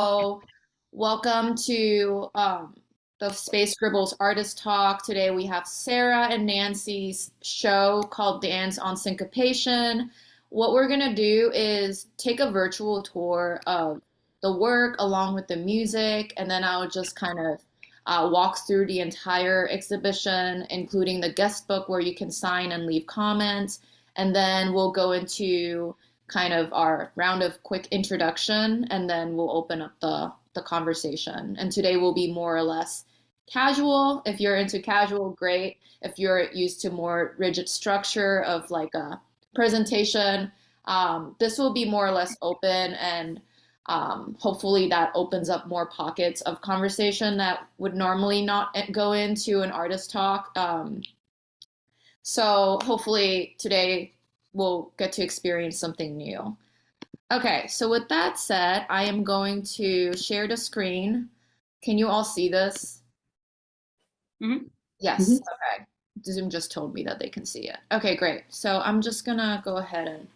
So, welcome to the Space Scribbles Artist Talk. Today we have Sarah and Nancy's show called Dance on Syncopation. What we're going to do is take a virtual tour of the work along with the music, and then I'll just kind of walk through the entire exhibition, including the guest book where you can sign and leave comments. And then we'll go into kind of our round of quick introduction, and then we'll open up the conversation. And today will be more or less casual. If you're into casual, great. If you're used to more rigid structure of like a presentation, this will be more or less open, and hopefully that opens up more pockets of conversation that would normally not go into an artist talk. So hopefully today we'll get to experience something new. Okay, so with that said, I am going to share the screen. Can you all see this? Mm-hmm. Yes, okay. Zoom just told me that they can see it. Okay, great. So I'm just gonna go ahead and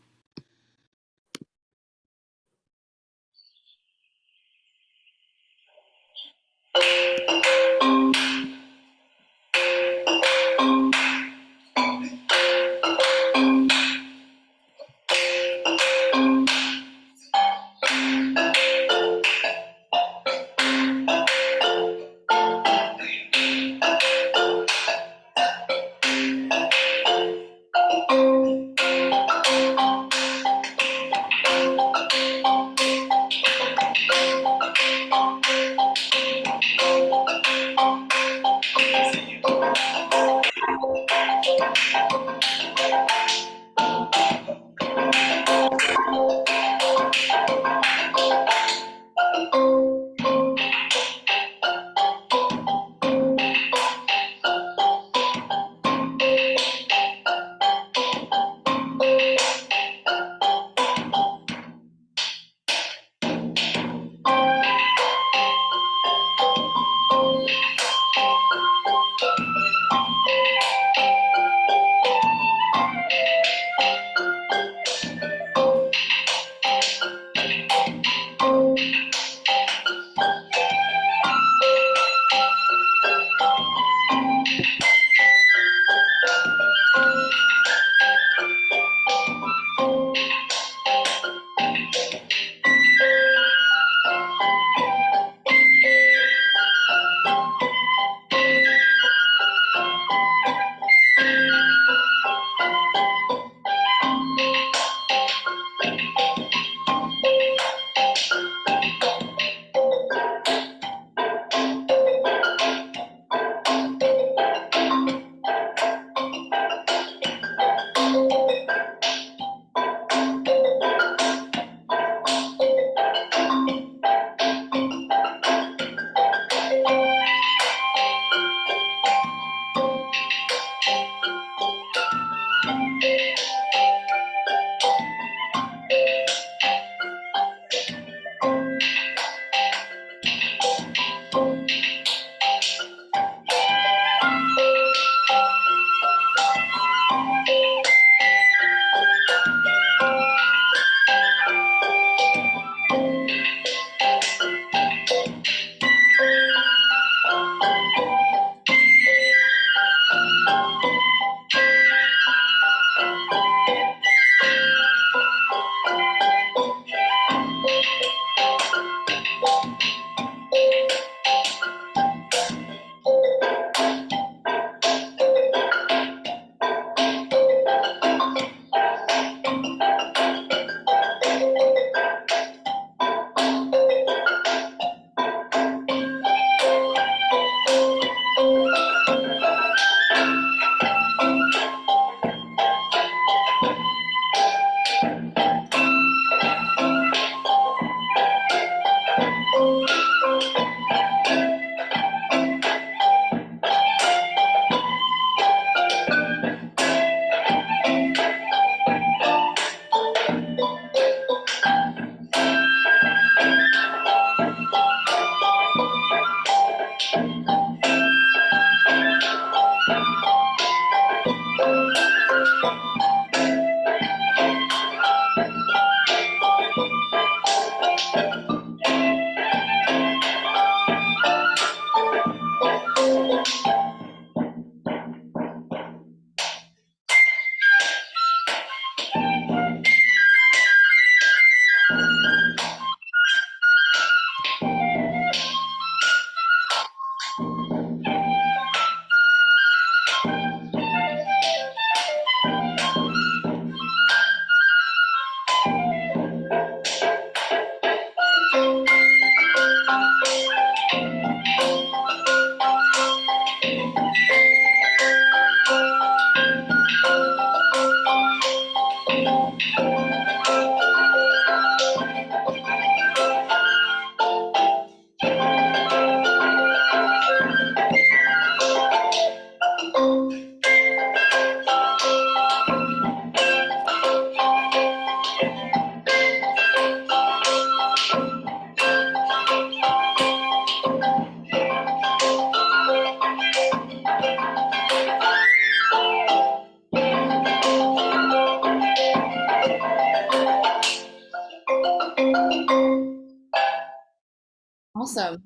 Awesome.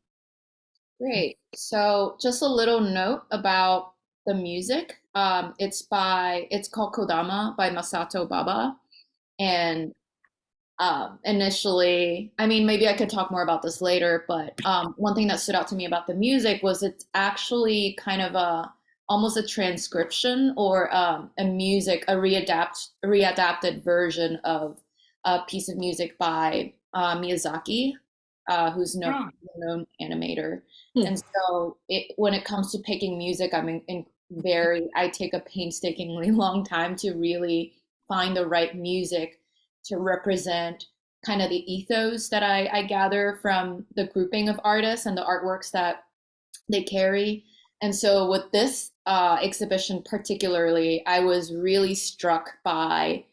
Great. So just a little note about the music. It's called Kodama by Masato Baba. And initially, I mean, maybe I could talk more about this later, but one thing that stood out to me about the music was it's actually kind of a almost a transcription or a readapted version of a piece of music by Miyazaki, who's no Oh, known animator. Hmm. And so when it comes to picking music, I take a painstakingly long time to really find the right music to represent kind of the ethos that I gather from the grouping of artists and the artworks that they carry. And so with this exhibition particularly, I was really struck by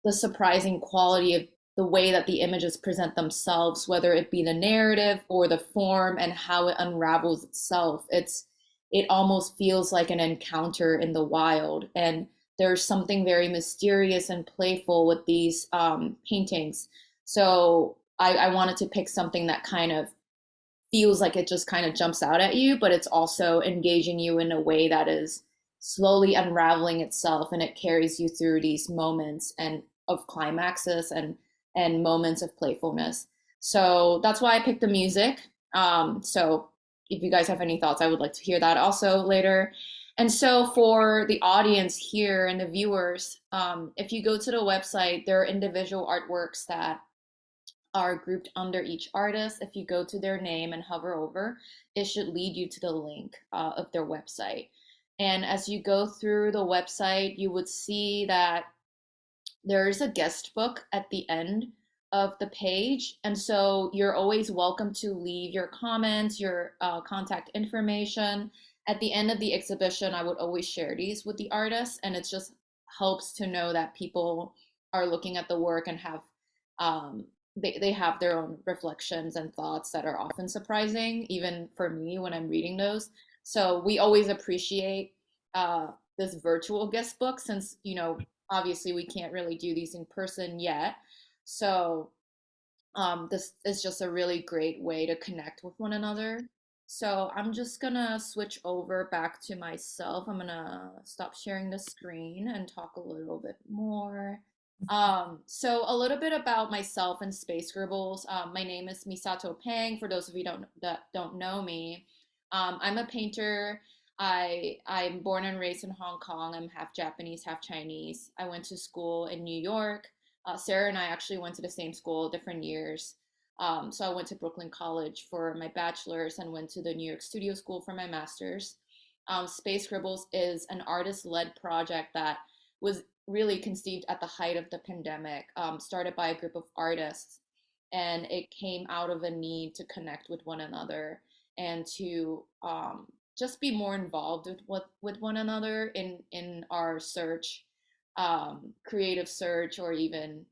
the surprising quality of the way that the images present themselves, whether it be the narrative or the form and how it unravels itself. It almost feels like an encounter in the wild. And there's something very mysterious and playful with these paintings. So I wanted to pick something that kind of feels like it just kind of jumps out at you, but it's also engaging you in a way that is slowly unraveling itself, and it carries you through these moments and of climaxes and moments of playfulness. So that's why I picked the music. So if you guys have any thoughts, I would like to hear that also later. And so for the audience here and the viewers, if you go to the website, there are individual artworks that are grouped under each artist. If you go to their name and hover over, it should lead you to the link of their website. And as you go through the website, you would see that there is a guest book at the end of the page. And so you're always welcome to leave your comments, your contact information. At the end of the exhibition, I would always share these with the artists, and it just helps to know that people are looking at the work and um, they have their own reflections and thoughts that are often surprising, even for me when I'm reading those. So we always appreciate uh, this virtual guest book since, obviously we can't really do these in person yet. So this is just a really great way to connect with one another. So I'm just gonna switch over back to myself. I'm gonna stop sharing the screen and talk a little bit more. So a little bit about myself and Space Scribbles. My name is Misato Pang. For those of you that don't know me, I'm a painter. I'm born and raised in Hong Kong. I'm half Japanese, half Chinese. I went to school in New York. Sarah and I actually went to the same school, different years. So I went to Brooklyn College for my bachelor's and went to the New York Studio School for my master's. Space Scribbles is an artist-led project that was really conceived at the height of the pandemic, started by a group of artists, and it came out of a need to connect with one another and to just be more involved with one another in our search, creative search, or even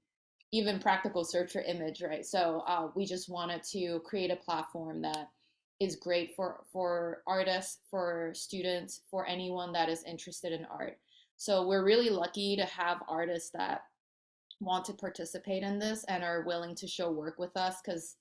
practical search for image, right? So we just wanted to create a platform that is great for artists, for students, for anyone that is interested in art. So we're really lucky to have artists that want to participate in this and are willing to show work with us because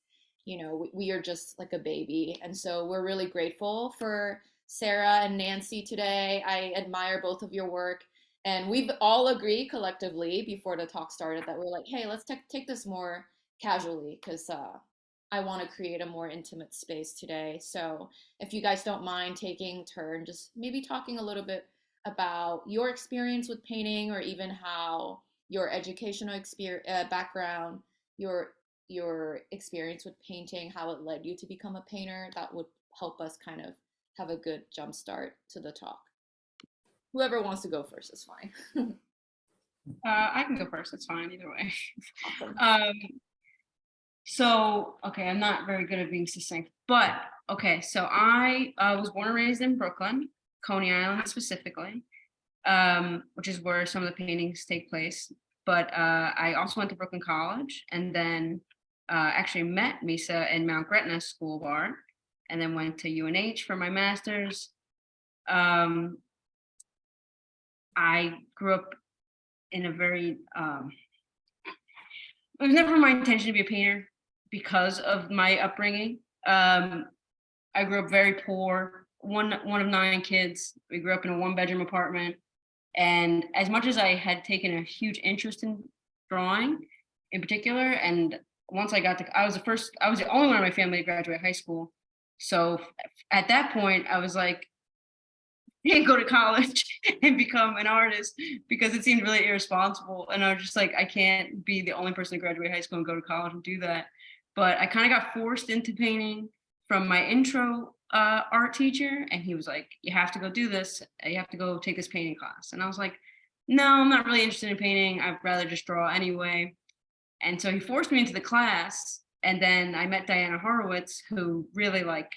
we are just like a baby, and so we're really grateful for Sarah and Nancy today. I admire both of your work, and we've all agreed collectively before the talk started that we're like, hey, let's take this more casually because I want to create a more intimate space today. So if you guys don't mind taking turn, just maybe talking a little bit about your experience with painting, or even how your educational experience, background, your your experience with painting, how it led you to become a painter, that would help us kind of have a good jump start to the talk. Whoever wants to go first is fine. I can go first. It's fine either way. Awesome. Um, so, okay, I'm not very good at being succinct, but okay, so I was born and raised in Brooklyn, Coney Island specifically, which is where some of the paintings take place. But I also went to Brooklyn College, and then actually met Misa in Mount Gretna School of Art, and then went to UNH for my master's. Um, I grew up in a very it was never my intention to be a painter because of my upbringing. I grew up very poor, one of 9 kids. We grew up in a 1-bedroom apartment, and as much as I had taken a huge interest in drawing, in particular, and once I was I was the only one in my family to graduate high school. So at that point, I was like, can't go to college and become an artist because it seemed really irresponsible. And I was just like, I can't be the only person to graduate high school and go to college and do that. But I kind of got forced into painting from my intro art teacher. And he was like, you have to go do this. You have to go take this painting class. And I was like, no, I'm not really interested in painting. I'd rather just draw anyway. And so he forced me into the class. And then I met Diana Horowitz, who really like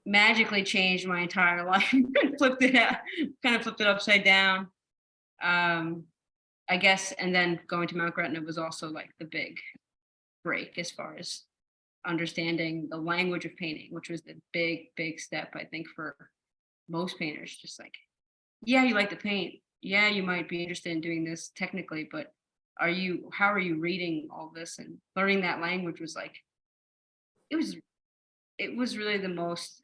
magically changed my entire life. Flipped it out, kind of flipped it upside down. I guess, and then going to Mount Gretna was also like the big break as far as understanding the language of painting, which was the big step, I think, for most painters. Just like, yeah, you like to paint. Yeah, you might be interested in doing this technically, but how are you reading all this? And learning that language was like, it was really the most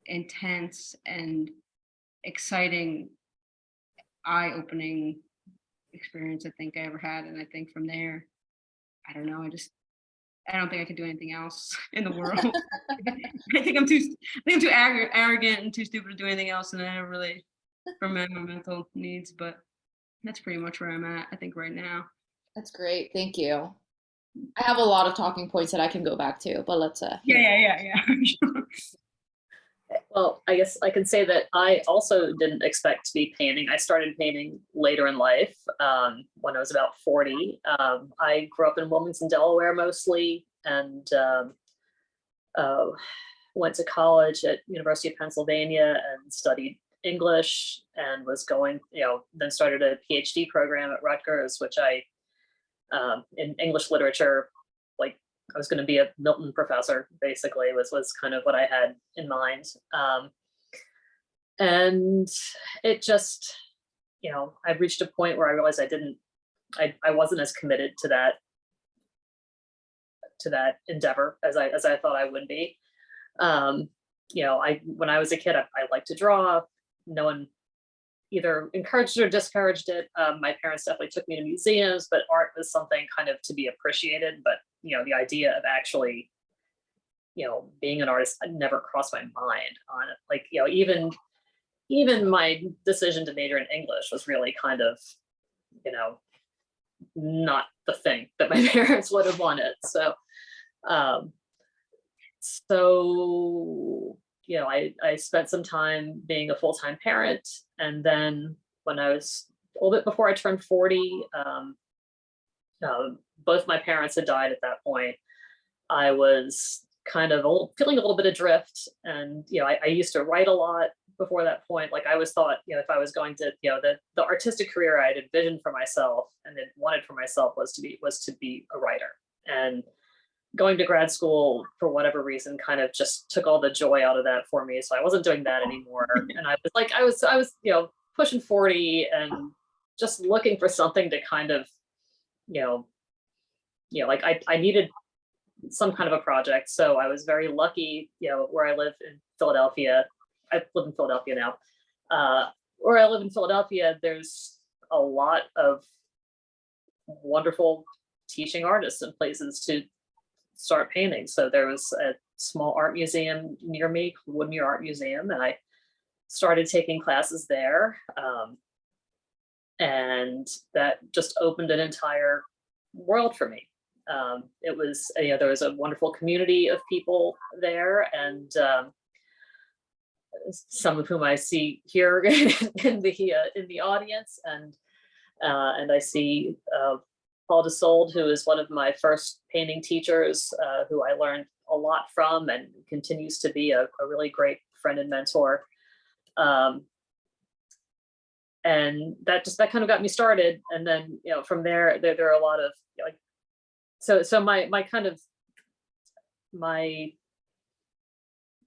intense and exciting, eye-opening experience I think I ever had. And I think from there, I don't know, I don't think I could do anything else in the world. I think I'm too arrogant and too stupid to do anything else, and I don't really for my mental needs. But that's pretty much where I'm at, I think, right now. That's great. Thank you. I have a lot of talking points that I can go back to, but let's hear. Yeah. Well, I guess I can say that I also didn't expect to be painting. I started painting later in life, when I was about 40. I grew up in Wilmington, Delaware mostly, and uh, went to college at University of Pennsylvania and studied English, and was going, then started a PhD program at Rutgers, which in English literature, like I was going to be a Milton professor, basically, was kind of what I had in mind. And it just, I reached a point where I realized I wasn't as committed to that endeavor as I thought I would be. When I was a kid, I liked to draw. No one either encouraged or discouraged it. My parents definitely took me to museums, but art was something kind of to be appreciated. But the idea of actually, being an artist never crossed my mind on it. Like, even my decision to major in English was really kind of, not the thing that my parents would have wanted. So, um, I spent some time being a full-time parent, and then when I was a little bit before I turned 40, both my parents had died at that point. I was kind of feeling a little bit adrift, and I used to write a lot before that point. Like, I always thought, if I was going to, the artistic career I had envisioned for myself and had wanted for myself was to be a writer. And going to grad school, for whatever reason, kind of just took all the joy out of that for me. So I wasn't doing that anymore. And I was pushing 40 and just looking for something to kind of, like I needed some kind of a project. So I was very lucky, where I live in Philadelphia. I live in Philadelphia now. Where I live in Philadelphia, there's a lot of wonderful teaching artists and places to start painting. So there was a small art museum near me, Woodmere Art Museum, and I started taking classes there. And that just opened an entire world for me. It was, there was a wonderful community of people there, and some of whom I see here in the audience, and I see Paul Desolde, who is one of my first painting teachers, who I learned a lot from, and continues to be a really great friend and mentor. And that kind of got me started. And then, from there are a lot of so my kind of my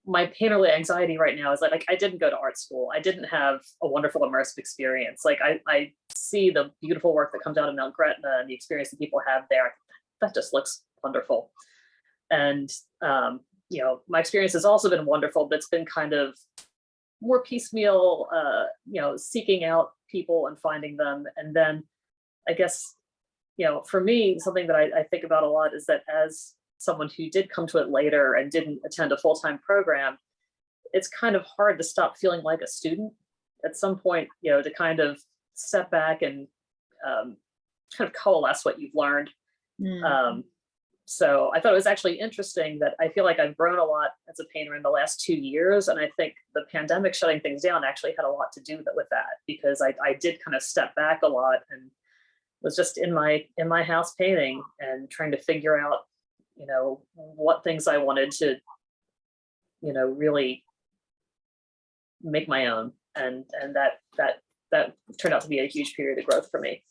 painterly anxiety right now is like I didn't go to art school. I didn't have a wonderful immersive experience. Like I see the beautiful work that comes out of Mount Gretna and the experience that people have there. That just looks wonderful. And my experience has also been wonderful, but it's been kind of more piecemeal, seeking out people and finding them. And then I guess, for me, something that I think about a lot is that as someone who did come to it later and didn't attend a full-time program, it's kind of hard to stop feeling like a student at some point, to kind of step back and kind of coalesce what you've learned. So I thought it was actually interesting that I feel like I've grown a lot as a painter in the last 2 years. And I think the pandemic shutting things down actually had a lot to do with that, because I did kind of step back a lot and was just in my house painting and trying to figure out, what things I wanted to, really make my own. And that turned out to be a huge period of growth for me.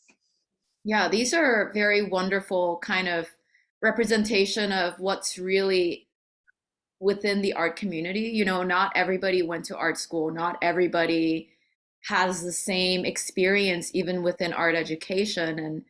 Yeah, these are very wonderful kind of representation of what's really within the art community. Not everybody went to art school. Not everybody has the same experience, even within art education. And,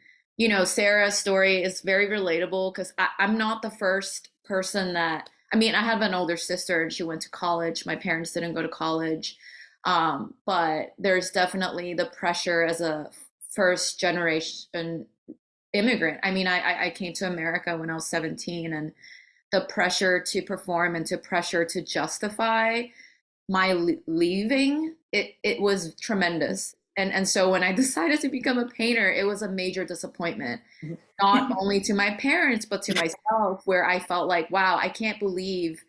Sarah's story is very relatable because I'm not the first person I have an older sister and she went to college. My parents didn't go to college. But there's definitely the pressure as a first generation immigrant. I came to America when I was 17, and the pressure to perform and to pressure to justify my leaving, it was tremendous. And so when I decided to become a painter, it was a major disappointment, not only to my parents, but to myself, where I felt like, wow, I can't believe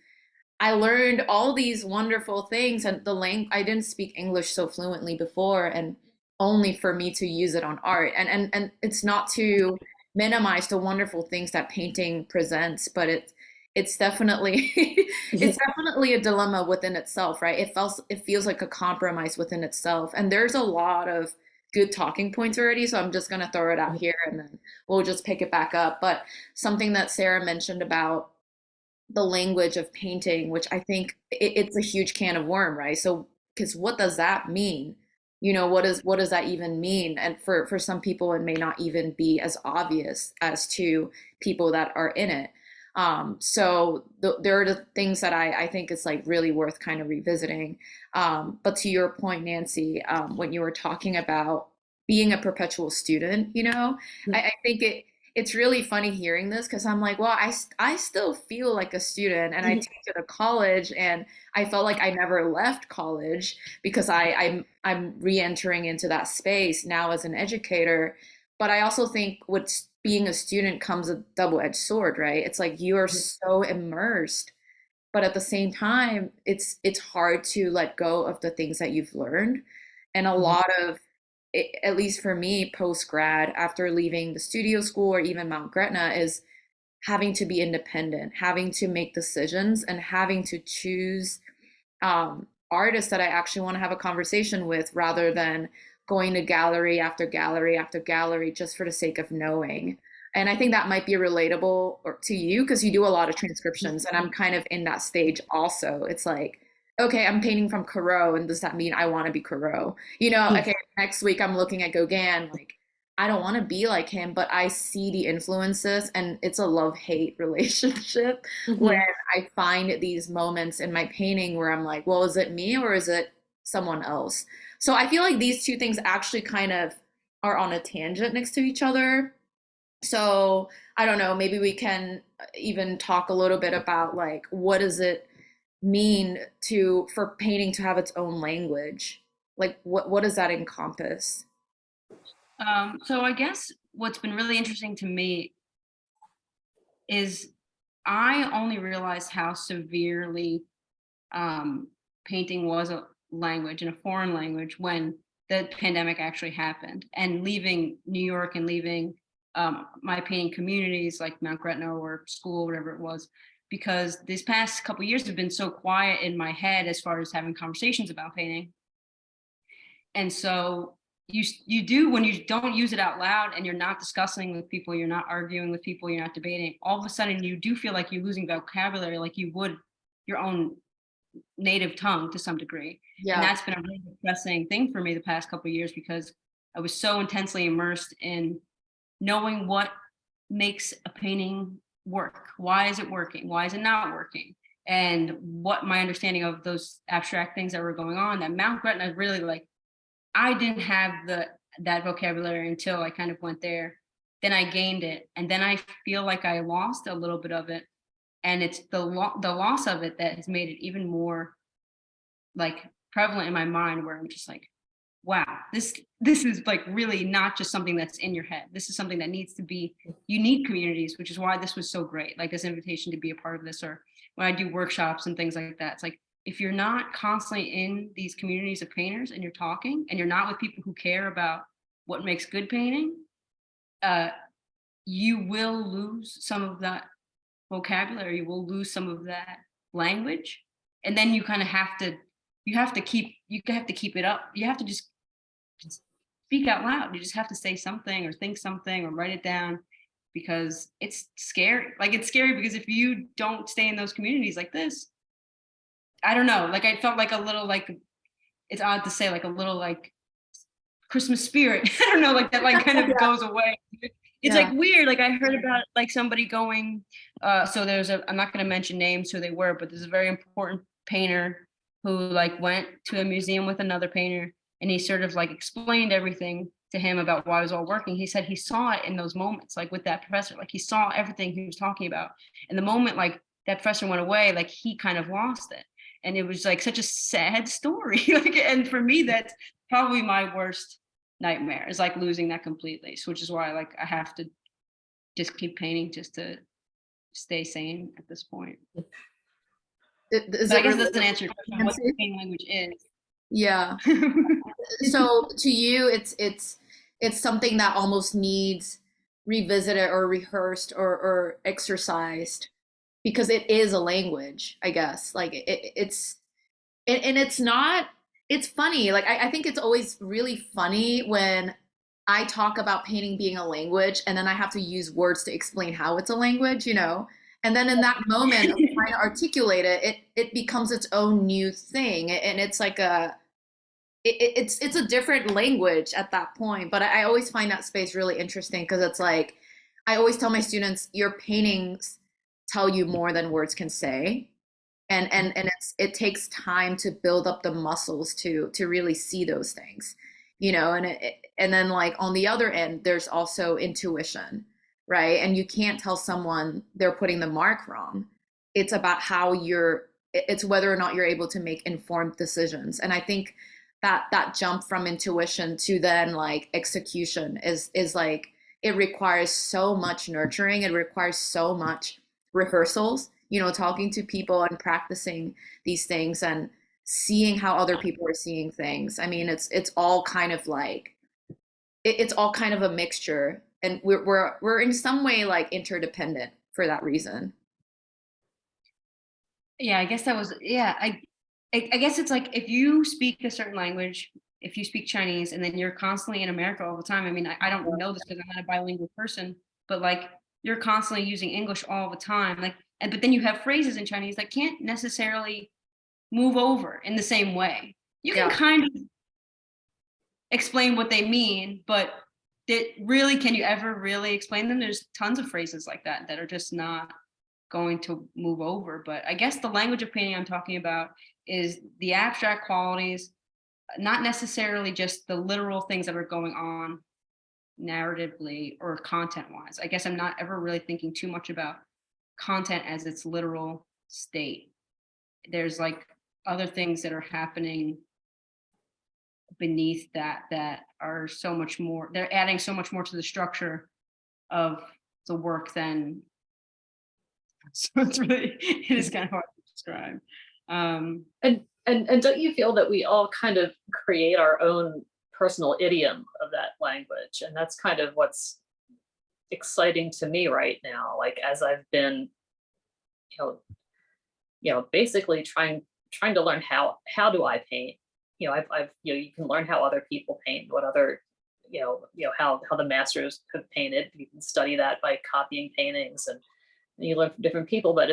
I learned all these wonderful things, and I didn't speak English so fluently before, and only for me to use it on art. And it's not to minimize the wonderful things that painting presents, but it's definitely it's definitely a dilemma within itself, right? It feels like a compromise within itself. And there's a lot of good talking points already, so I'm just going to throw it out here and then we'll just pick it back up. But something that Sarah mentioned about the language of painting, which I think it's a huge can of worm, right? So, because what does that mean? What does that even mean? And for some people, it may not even be as obvious as to people that are in it. So there are the things that I think it's like really worth kind of revisiting. But to your point, Nancy, when you were talking about being a perpetual student, I think it's really funny hearing this because I'm like, well, I still feel like a student, and I teach at a college, and I felt like I never left college because I'm re-entering into that space now as an educator. But I also think with being a student comes a double-edged sword, right? It's like you are so immersed, but at the same time, it's hard to let go of the things that you've learned. And a lot of at least for me, post grad, after leaving the studio school or even Mount Gretna, is having to be independent, having to make decisions, and having to choose artists that I actually want to have a conversation with rather than going to gallery after gallery after gallery just for the sake of knowing. And I think that might be relatable to you because you do a lot of transcriptions, and I'm kind of in that stage also. It's like, okay, I'm painting from Corot, and does that mean I want to be Corot? Okay, next week I'm looking at Gauguin, like I don't want to be like him, but I see the influences, and it's a love-hate relationship when I find these moments in my painting where I'm like, well, is it me or is it someone else? So I feel like these two things actually kind of are on a tangent next to each other. So I don't know, maybe we can even talk a little bit about like what does it mean to for painting to have its own language? Like what does that encompass? So I guess what's been really interesting to me is I only realized how severely um, painting was a language and a foreign language when the pandemic actually happened. And leaving New York and leaving my painting communities like Mount Gretna or school, whatever it was, because these past couple years have been so quiet in my head as far as having conversations about painting. And so you do, when you don't use it out loud and you're not discussing with people, you're not arguing with people, you're not debating, all of a sudden you do feel like you're losing vocabulary like you would your own native tongue to some degree. And Yeah. that's been a really depressing thing for me the past couple of years because I was so intensely immersed in knowing what makes a painting work. Why is it working? Why is it not working? And what my understanding of those abstract things that were going on, that Mount Gretna really, like, I didn't have that vocabulary until I kind of went there. Then I gained it. And then I feel like I lost a little bit of it. And it's the loss of it that has made it even more like prevalent in my mind, where I'm just like, wow, this is like really not just something that's in your head. This is something that needs to be, you need communities, which is why this was so great. Like this invitation to be a part of this, or when I do workshops and things like that. It's like, if you're not constantly in these communities of painters and you're talking and you're not with people who care about what makes good painting, uh, you will lose some of that vocabulary, you will lose some of that language. And then you kind of have to, you have to keep it up. You have to just speak out loud. You just have to say something or think something or write it down, because it's scary. Like it's scary because if you don't stay in those communities like this, I don't know, like I felt like a little, like, it's odd to say, like a little like Christmas spirit. I don't know, like that like kind of Yeah. goes away. It's Yeah. like weird. Like I heard about like somebody going, so there's a, I'm not gonna mention names who they were, but there's a very important painter who like went to a museum with another painter, and he sort of like explained everything to him about why it was all working. He said he saw it in those moments, like with that professor, like he saw everything he was talking about. And the moment like that professor went away, like he kind of lost it. And it was like such a sad story. Like, and for me, that's probably my worst nightmare, is like losing that completely. So which is why like I have to just keep painting just to stay sane at this point. Is But I it guess it really doesn't answer your question what the Nancy? pain language Yeah. is. So to you, it's something that almost needs revisited or rehearsed or exercised because it is a language, I guess. Like and it's not, it's funny. Like I think it's always really funny when I talk about painting being a language and then I have to use words to explain how it's a language, you know? And then in that moment of trying to articulate it, it becomes its own new thing. And it's like it's a different language at that point. But I always find that space really interesting because it's like I always tell my students, your paintings tell you more than words can say, and it takes time to build up the muscles to really see those things, you know. And then like on the other end, there's also intuition, right? And you can't tell someone they're putting the mark wrong. It's about how it's whether or not you're able to make informed decisions. And I think that jump from intuition to then like execution is like it requires so much nurturing, it requires so much rehearsals, you know, talking to people and practicing these things and seeing how other people are seeing things. I mean, it's all kind of like it's all kind of a mixture, and we're in some way like interdependent for that reason. Yeah, I guess that was, yeah, I guess it's like if you speak a certain language, if you speak Chinese and then you're constantly in America all the time. I mean, I don't know this because I'm not a bilingual person, but like you're constantly using English all the time. Like, and but then you have phrases in Chinese that can't necessarily move over in the same way. You can Yeah. kind of explain what they mean, but really, can you ever really explain them? There's tons of phrases like that that are just not going to move over. But I guess the language of painting I'm talking about is the abstract qualities, not necessarily just the literal things that are going on narratively or content wise. I guess I'm not ever really thinking too much about content as its literal state. There's like other things that are happening beneath that are so much more, they're adding so much more to the structure of the work than so it's really it is kind of hard to describe. And don't you feel that we all kind of create our own personal idiom of that language? And that's kind of what's exciting to me right now. Like as I've been, you know, basically trying to learn how do I paint. I've you can learn how other people paint, what other how the masters have painted. You can study that by copying paintings, and you learn from different people. But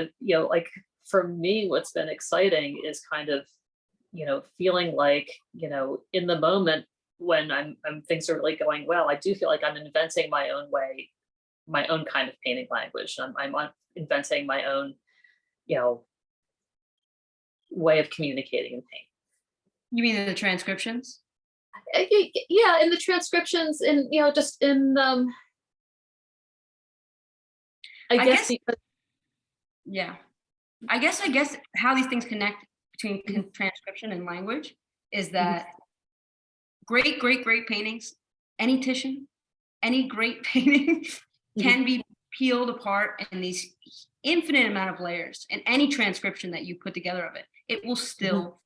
like for me, what's been exciting is kind of feeling like in the moment when I'm things are really going well, I do feel like I'm inventing my own way, my own kind of painting language. I'm inventing my own you know way of communicating in paint. You mean the transcriptions? Yeah, in the transcriptions, in just in I I guess guess, because yeah. I guess how these things connect between transcription and language is Mhm, that great paintings, any Titian, any great painting mhm, can be peeled apart in these infinite amount of layers, and any transcription that you put together of it, it will mhm, still,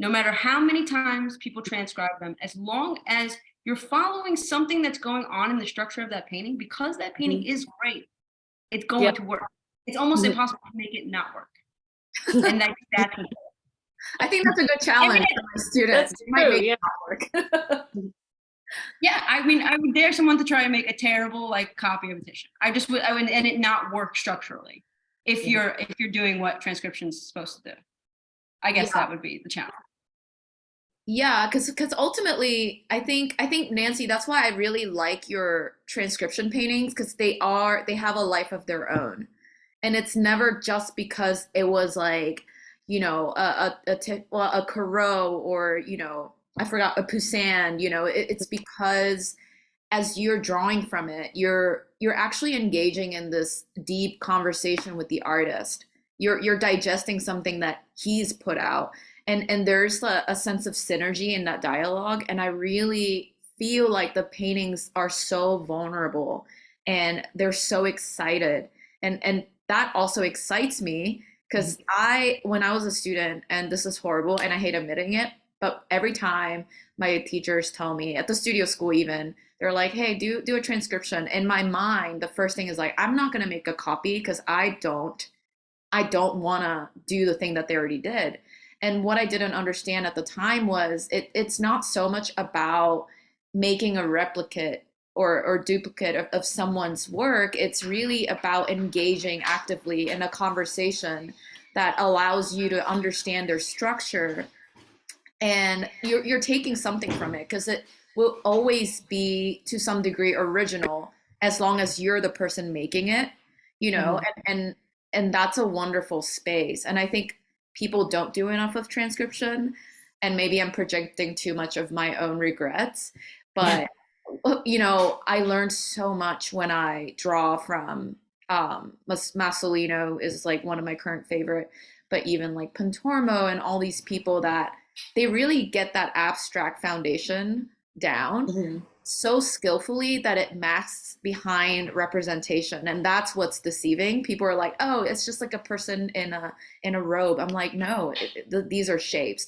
no matter how many times people transcribe them, as long as you're following something that's going on in the structure of that painting, because that painting mhm. is great, it's Yeah. going to work. It's almost Mhm. impossible to make it not work. And that's I think that's a good I mean, challenge for my students. That's It might true. make Yeah. it not work. yeah, I mean, I would dare someone to try and make a terrible like copy of a Titian. I would, and it not work structurally. Mhm. If you're doing what transcription is supposed to do, I guess Yeah. that would be the challenge. Yeah, because ultimately, I think Nancy, that's why I really like your transcription paintings because they have a life of their own, and it's never just because it was like well, a Corot or I forgot a Poussin. It's because as you're drawing from it, you're actually engaging in this deep conversation with the artist. You're digesting something that he's put out, and there's a sense of synergy in that dialogue. And I really feel like the paintings are so vulnerable and they're so excited, and that also excites me because when I was a student, and this is horrible and I hate admitting it, but every time my teachers tell me at the studio school even they're like, hey, do a transcription. In my mind, the first thing is like, I'm not gonna make a copy because I don't wanna do the thing that they already did. And what I didn't understand at the time was it's not so much about making a replicate or duplicate of someone's work. It's really about engaging actively in a conversation that allows you to understand their structure, and you're taking something from it because it will always be to some degree original as long as you're the person making it, Mhm. and that's a wonderful space. And I think people don't do enough of transcription, and maybe I'm projecting too much of my own regrets, but I learned so much when I draw from Masolino is like one of my current favorite, but even like Pontormo and all these people that they really get that abstract foundation down Mhm. so skillfully that it masks behind representation, and that's what's deceiving. People are like, oh, it's just like a person in a robe. I'm like, no, these are shapes.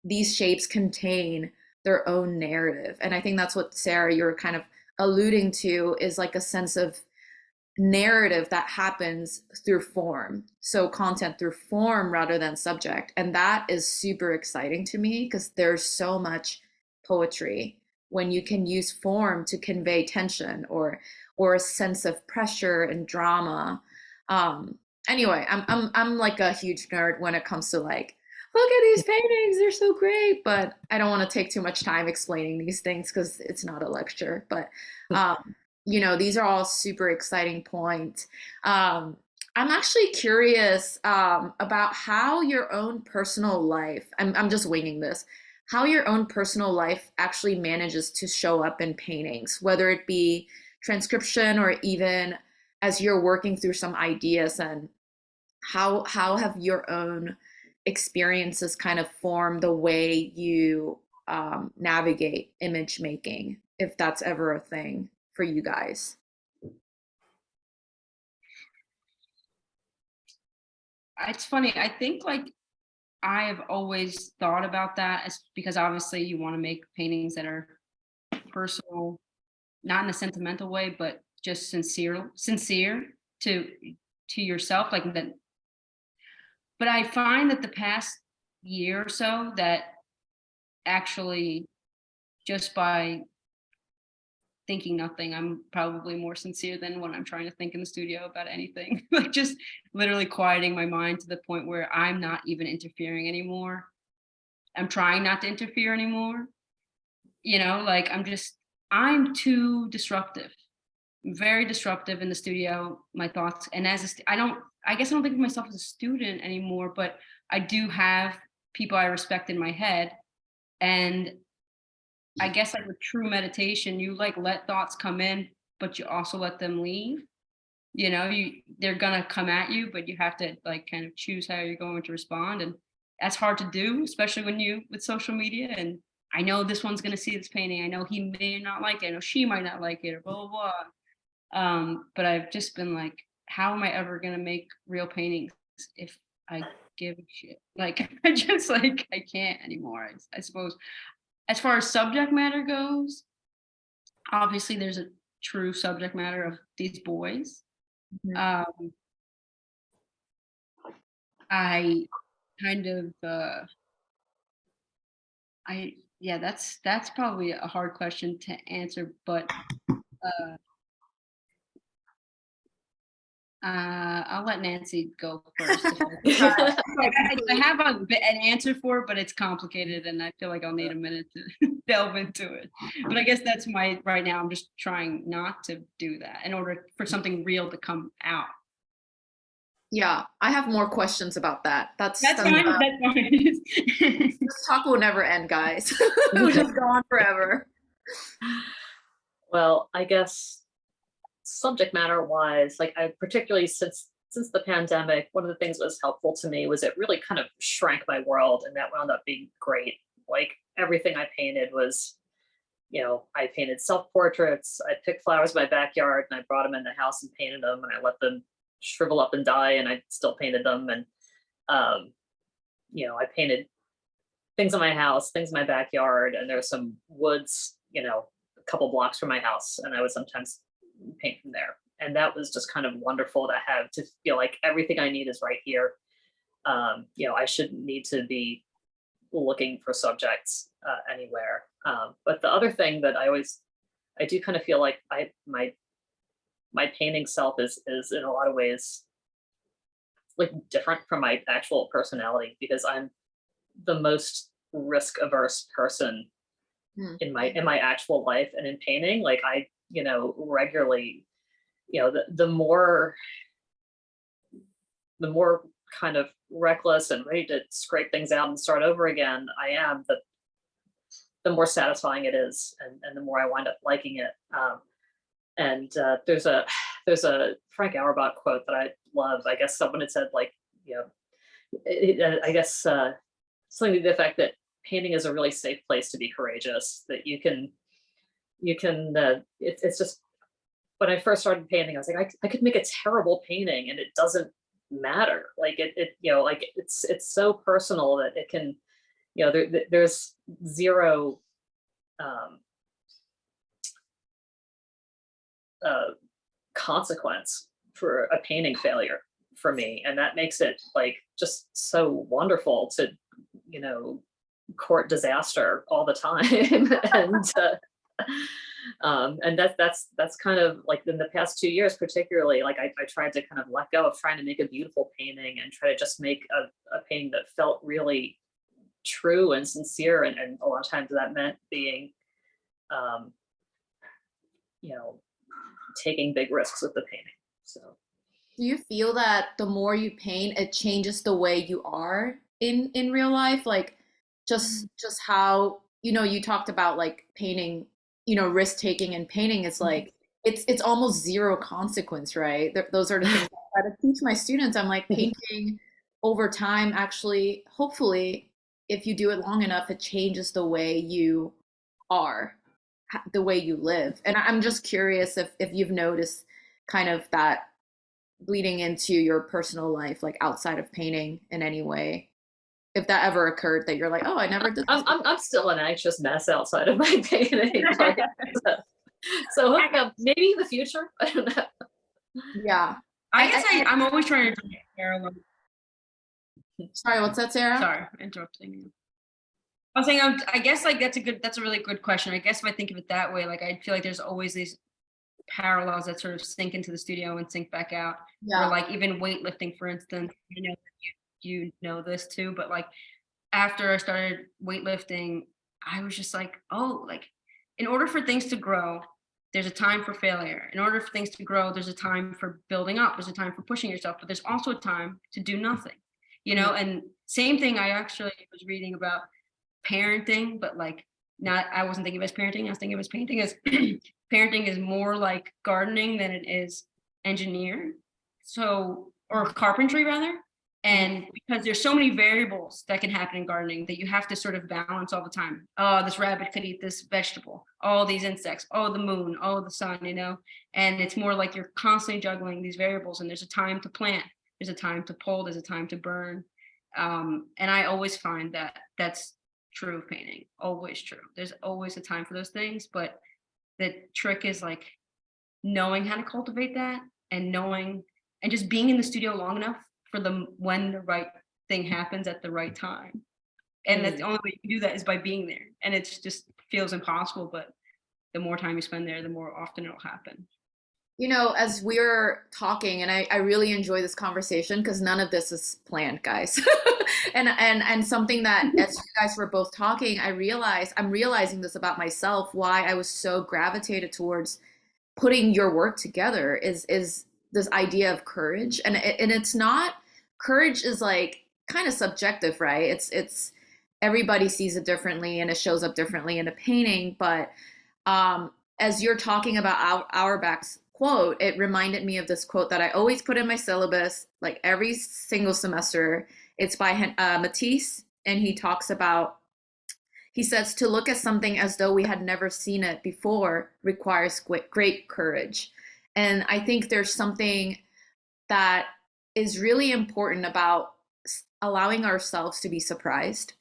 These shapes contain their own narrative, and I think that's what, Sarah, you're kind of alluding to, is like a sense of narrative that happens through form. So content through form rather than subject. And that is super exciting to me because there's so much poetry when you can use form to convey tension or a sense of pressure and drama. Um anyway, I'm like a huge nerd when it comes to like, look at these paintings, they're so great, but I don't want to take too much time explaining these things because it's not a lecture. But these are all super exciting points. Um, I'm actually curious about how your own personal life, I'm just winging this, how your own personal life actually manages to show up in paintings, whether it be transcription or even as you're working through some ideas, and how have your own experiences kind of formed the way you navigate image making, if that's ever a thing for you guys? It's funny. I think like I have always thought about that as because obviously you want to make paintings that are personal, not in a sentimental way, but just sincere to yourself. Like that. But I find that the past year or so that actually just by thinking nothing, I'm probably more sincere than when I'm trying to think in the studio about anything. Like just literally quieting my mind to the point where I'm not even interfering anymore. I'm trying not to interfere anymore. Like I'm too disruptive. I'm very disruptive in the studio, my thoughts. And I guess I don't think of myself as a student anymore, but I do have people I respect in my head. And I guess like with true meditation, you like let thoughts come in, but you also let them leave. They're gonna come at you, but you have to like kind of choose how you're going to respond. And that's hard to do, especially when you with social media. And I know this one's gonna see this painting. I know he may not like it, I know she might not like it, or blah blah blah. But I've just been like, how am I ever gonna make real paintings if I give a shit? Like I can't anymore, I suppose. As far as subject matter goes, obviously there's a true subject matter of these boys. Mhm. Um, I kind of I yeah, that's probably a hard question to answer, but uh, I'll let Nancy go first. If I have an answer for it, but it's complicated, and I feel like I'll need a minute to delve into it. But I guess that's my right now. I'm just trying not to do that in order for something real to come out. Yeah, I have more questions about that. That's That's fine. That's fine. this talk will never end, guys. We'll just go on forever. Well, I guess subject matter wise, like I particularly since the pandemic, one of the things that was helpful to me was it really kind of shrank my world, and that wound up being great. Like everything I painted was, I painted self portraits. I picked flowers in my backyard and I brought them in the house and painted them, and I let them shrivel up and die, and I still painted them. And um, I painted things in my house, things in my backyard, and there's some woods, a couple blocks from my house, and I would sometimes paint from there. And that was just kind of wonderful to have, to feel like everything I need is right here. I shouldn't need to be looking for subjects anywhere. But the other thing that I do kind of feel like my painting self is in a lot of ways like different from my actual personality, because I'm the most risk averse person Hmm. in my actual life. And in painting, like I regularly, the more kind of reckless and ready to scrape things out and start over again I am, the more satisfying it is, and the more I wind up liking it. And there's a Frank Auerbach quote that I love. I guess someone had said, like, I guess something to the effect that painting is a really safe place to be courageous. That you can it's just, when I first started painting, I was like, I could make a terrible painting and it doesn't matter. Like like it's so personal that it can, there's zero um, uh, consequence for a painting failure for me, and that makes it like just so wonderful to you know court disaster all the time. And that's kind of like in the past 2 years particularly, like I tried to kind of let go of trying to make a beautiful painting and try to just make a painting that felt really true and sincere, and a lot of times that meant being um you know taking big risks with the painting. So Do you feel that the more you paint, it changes the way you are in real life? Like, just how, you talked about like painting, risk taking, and painting is like it's almost zero consequence, right? Those are the things I try to teach my students. I'm like, painting over time actually, hopefully, if you do it long enough, it changes the way you are, the way you live. And I'm just curious if you've noticed kind of that bleeding into your personal life, like outside of painting in any way, if that ever occurred that you're like, oh, I never did this. I'm still an anxious mess outside of my painting. Like, so maybe in the future. I don't know. Yeah. I guess I'm always trying to do parallel. Sorry, what's that, Sarah? Sorry, interrupting you. I was saying, I guess like that's a really good question. I guess if I think of it that way, like I feel like there's always these parallels that sort of sink into the studio and sink back out. Yeah. Or like even weightlifting, for instance, you know this too, but like after I started weightlifting, I was just like, oh, like in order for things to grow, there's a time for failure. In order for things to grow, there's a time for building up. There's a time for pushing yourself, but there's also a time to do nothing, and same thing I actually was reading about parenting, but like not, I wasn't thinking of as parenting. I was thinking of as painting as parenting is more like gardening than it is engineer. So, or carpentry rather. And because there's so many variables that can happen in gardening that you have to sort of balance all the time. Oh, this rabbit could eat this vegetable. All these insects. Oh, the moon. Oh, the sun. And it's more like you're constantly juggling these variables. And there's a time to plant. There's a time to pull. There's a time to burn. And I always find that that's true of painting. Always true. There's always a time for those things. But the trick is like knowing how to cultivate that, and knowing and just being in the studio long enough for when the right thing happens at the right time. And that's the only way you can do that is by being there. And it's just feels impossible, but the more time you spend there, the more often it'll happen. As we're talking, and I really enjoy this conversation because none of this is planned, guys. and something that as you guys were both talking, I'm realizing this about myself, why I was so gravitated towards putting your work together is this idea of courage. And it's not, courage is like kind of subjective, right? It's everybody sees it differently and it shows up differently in a painting. But as you're talking about Auerbach's quote, it reminded me of this quote that I always put in my syllabus, like every single semester. It's by Matisse, and he talks about, he says, to look at something as though we had never seen it before requires great courage. And I think there's something that is really important about allowing ourselves to be surprised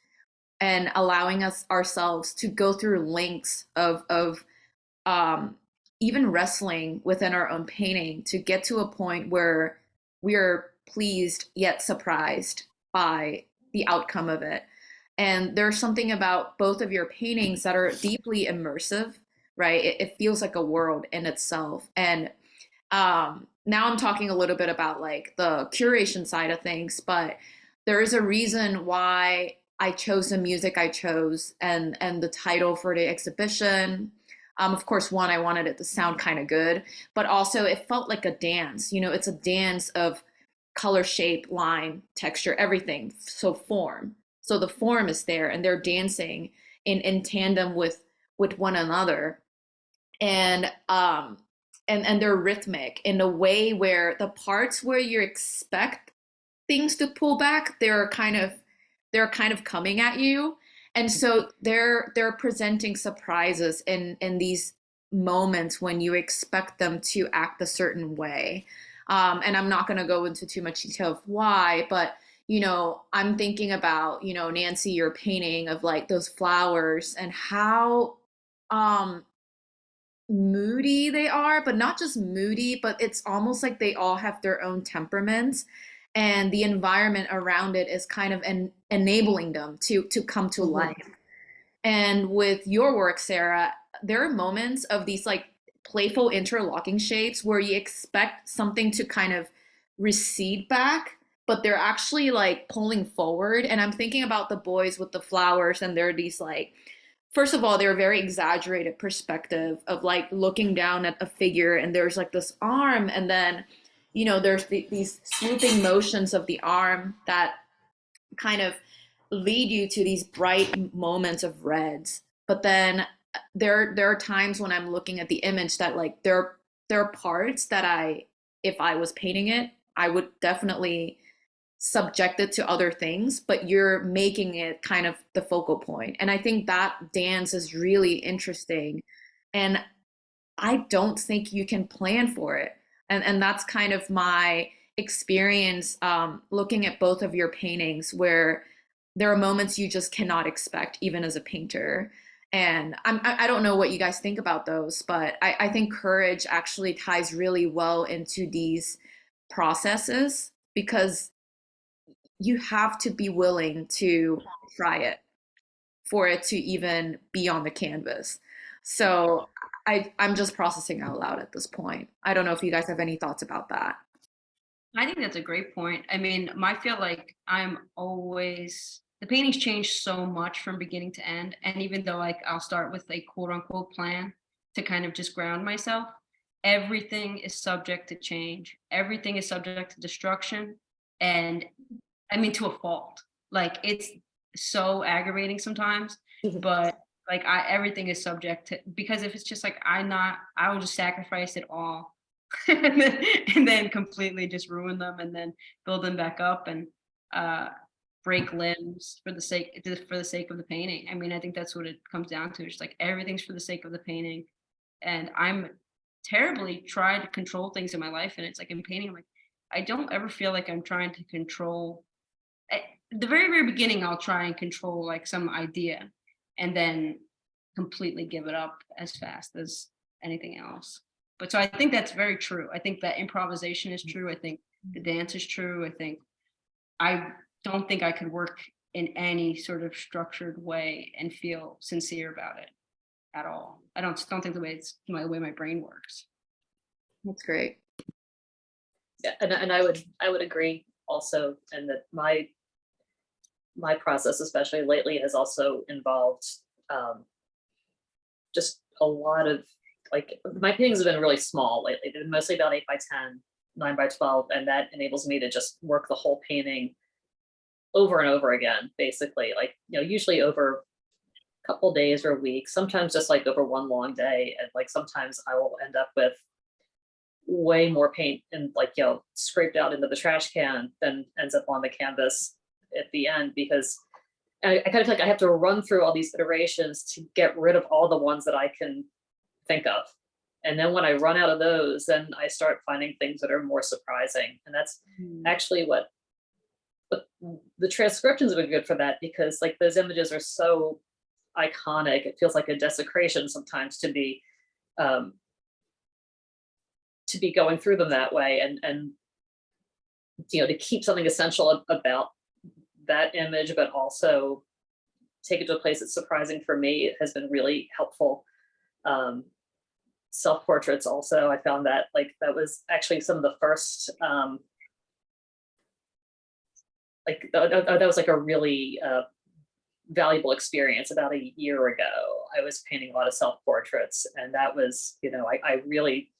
and allowing ourselves to go through lengths of even wrestling within our own painting to get to a point where we are pleased yet surprised by the outcome of it. And there's something about both of your paintings that are deeply immersive, right? It feels like a world in itself. And now I'm talking a little bit about like the curation side of things, but there is a reason why I chose the music I chose and the title for the exhibition. Of course, one, I wanted it to sound kind of good, but also it felt like a dance. It's a dance of color, shape, line, texture, everything. So form. So the form is there, and they're dancing in tandem with one another, and they're rhythmic in a way where the parts where you expect things to pull back, they're kind of coming at you. And so they're presenting surprises in these moments when you expect them to act a certain way. And I'm not going to go into too much detail of why, but I'm thinking about, Nancy, your painting of like those flowers and how moody they are, but not just moody, but it's almost like they all have their own temperaments, and the environment around it is kind of enabling them to come to life. And with your work, Sarah, there are moments of these like playful interlocking shades where you expect something to kind of recede back, but they're actually like pulling forward. And I'm thinking about the boys with the flowers, and they're these like, first of all, they're a very exaggerated perspective of like looking down at a figure, and there's like this arm, and then there's these swooping motions of the arm that kind of lead you to these bright moments of reds. But then there are times when I'm looking at the image that like there are parts that if I was painting it, I would definitely subject it to other things, but you're making it kind of the focal point. And I think that dance is really interesting. And I don't think you can plan for it. And that's kind of my experience looking at both of your paintings where there are moments you just cannot expect, even as a painter. And I don't know what you guys think about those, but I think courage actually ties really well into these processes because you have to be willing to try it for it to even be on the canvas. So I'm just processing out loud at this point. I don't know if you guys have any thoughts about that. I think that's a great point. I mean, I feel like I'm always the paintings change so much from beginning to end. And even though like I'll start with a quote unquote plan to kind of just ground myself, everything is subject to change. Everything is subject to destruction. And I mean to a fault. Like it's so aggravating sometimes, but like everything is subject to because if it's just like I will just sacrifice it all and then completely just ruin them and then build them back up and uh break limbs for the sake of the painting. I mean, I think that's what it comes down to. It's like everything's for the sake of the painting. And I'm terribly trying to control things in my life. And it's like in painting, I'm like, I don't ever feel like I'm trying to control at the very, very beginning, I'll try and control like some idea and then completely give it up as fast as anything else. But so I think that's very true. I think that improvisation is true. I think the dance is true. I think I don't think I could work in any sort of structured way and feel sincere about it at all. I don't think the way it's my way my brain works. That's great. Yeah, and I would agree also, and that my process, especially lately, has also involved just a lot of like my paintings have been really small lately. They've been mostly about 8 by 10, 9 by 12, and that enables me to just work the whole painting over and over again, basically. Like, you know, usually over a couple days or a week, sometimes just like over one long day. And like sometimes I will end up with way more paint and like, you know, scraped out into the trash can than ends up on the canvas at the end because I kind of feel like I have to run through all these iterations to get rid of all the ones that I can think of. And then when I run out of those, then I start finding things that are more surprising. And that's actually what the transcriptions have been good for that because like those images are so iconic. It feels like a desecration sometimes to be going through them that way and you know to keep something essential about that image but also take it to a place that's surprising for me. It has been really helpful. Self-portraits also, I found that like that was actually some of the first that was like a really valuable experience. About a year ago I was painting a lot of self-portraits and that was, you know, I really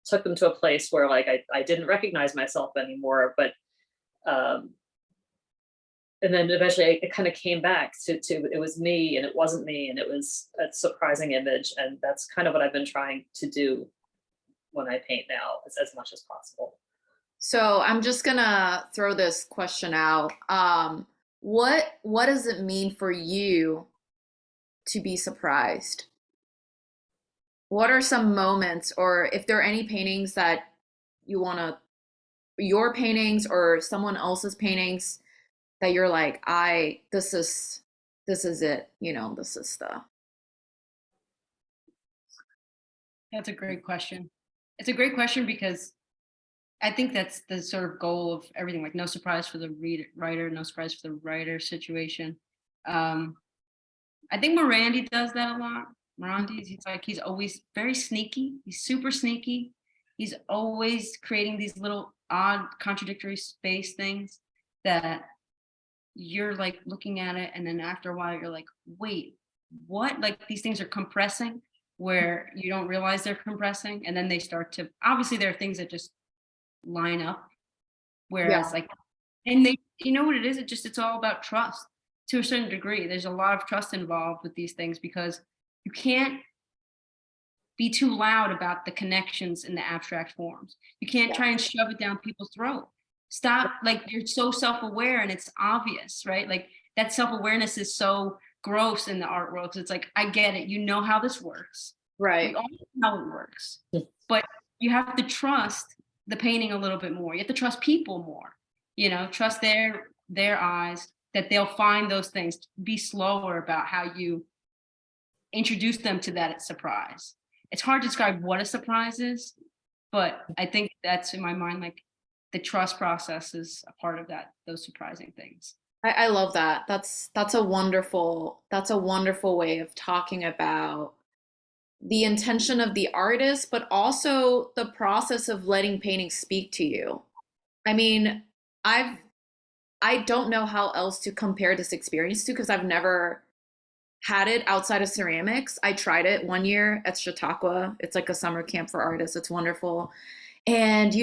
took them to a place where like I didn't recognize myself anymore, but and then eventually it kind of came back to it was me and it wasn't me and it was a surprising image, and that's kind of what I've been trying to do when I paint now as much as possible. So I'm just gonna throw this question out. What does it mean for you to be surprised? What are some moments, or if there are any paintings that you wanna, your paintings or someone else's paintings that you're like, this is it, you know, this is the That's a great question. It's a great question because I think that's the sort of goal of everything, like no surprise for the writer, no surprise for the writer situation. Um, I think Morandi does that a lot. Morandi, he's always very sneaky. He's super sneaky. He's always creating these little odd contradictory space things that you're like looking at it and then after a while you're like, wait, what? Like these things are compressing where you don't realize they're compressing and then they start to obviously there are things that just line up. yeah. Whereas like and they you know what it is? It's all about trust. to a certain degree. There's a lot of trust involved with these things because you can't be too loud about the connections in the abstract forms. You can't Yeah. try and shove it down people's throat. Stop, like you're so self-aware and it's obvious, right? Like that self-awareness is so gross in the art world. 'Cause it's like, I get it, you know how this works. Right. We all know how it works. But you have to trust the painting a little bit more. You have to trust people more, you know, trust their eyes that they'll find those things. Be slower about how you introduce them to that surprise. It's hard to describe what a surprise is, but I think that's in my mind, like the trust process is a part of that, those surprising things. I love that. That's a wonderful way of talking about the intention of the artist, but also the process of letting painting speak to you. I mean, I've I don't know how else to compare this experience to because I've never had it outside of ceramics. I tried it one year at Chautauqua. It's like a summer camp for artists. It's wonderful. And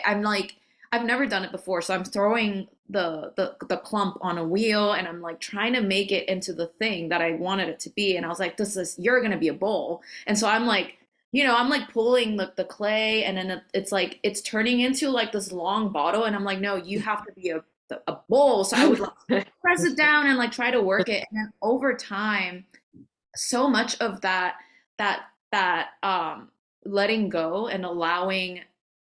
I'm like, I've never done it before, so I'm throwing the clump on a wheel, and I'm like trying to make it into the thing that I wanted it to be. And I was like, you're gonna be a bowl. And so I'm like, I'm like pulling the clay, and then it's like it's turning into like this long bottle, and I'm like, no, you have to be a bowl. So I would like press it down and like try to work it, and then over time, so much of that letting go and allowing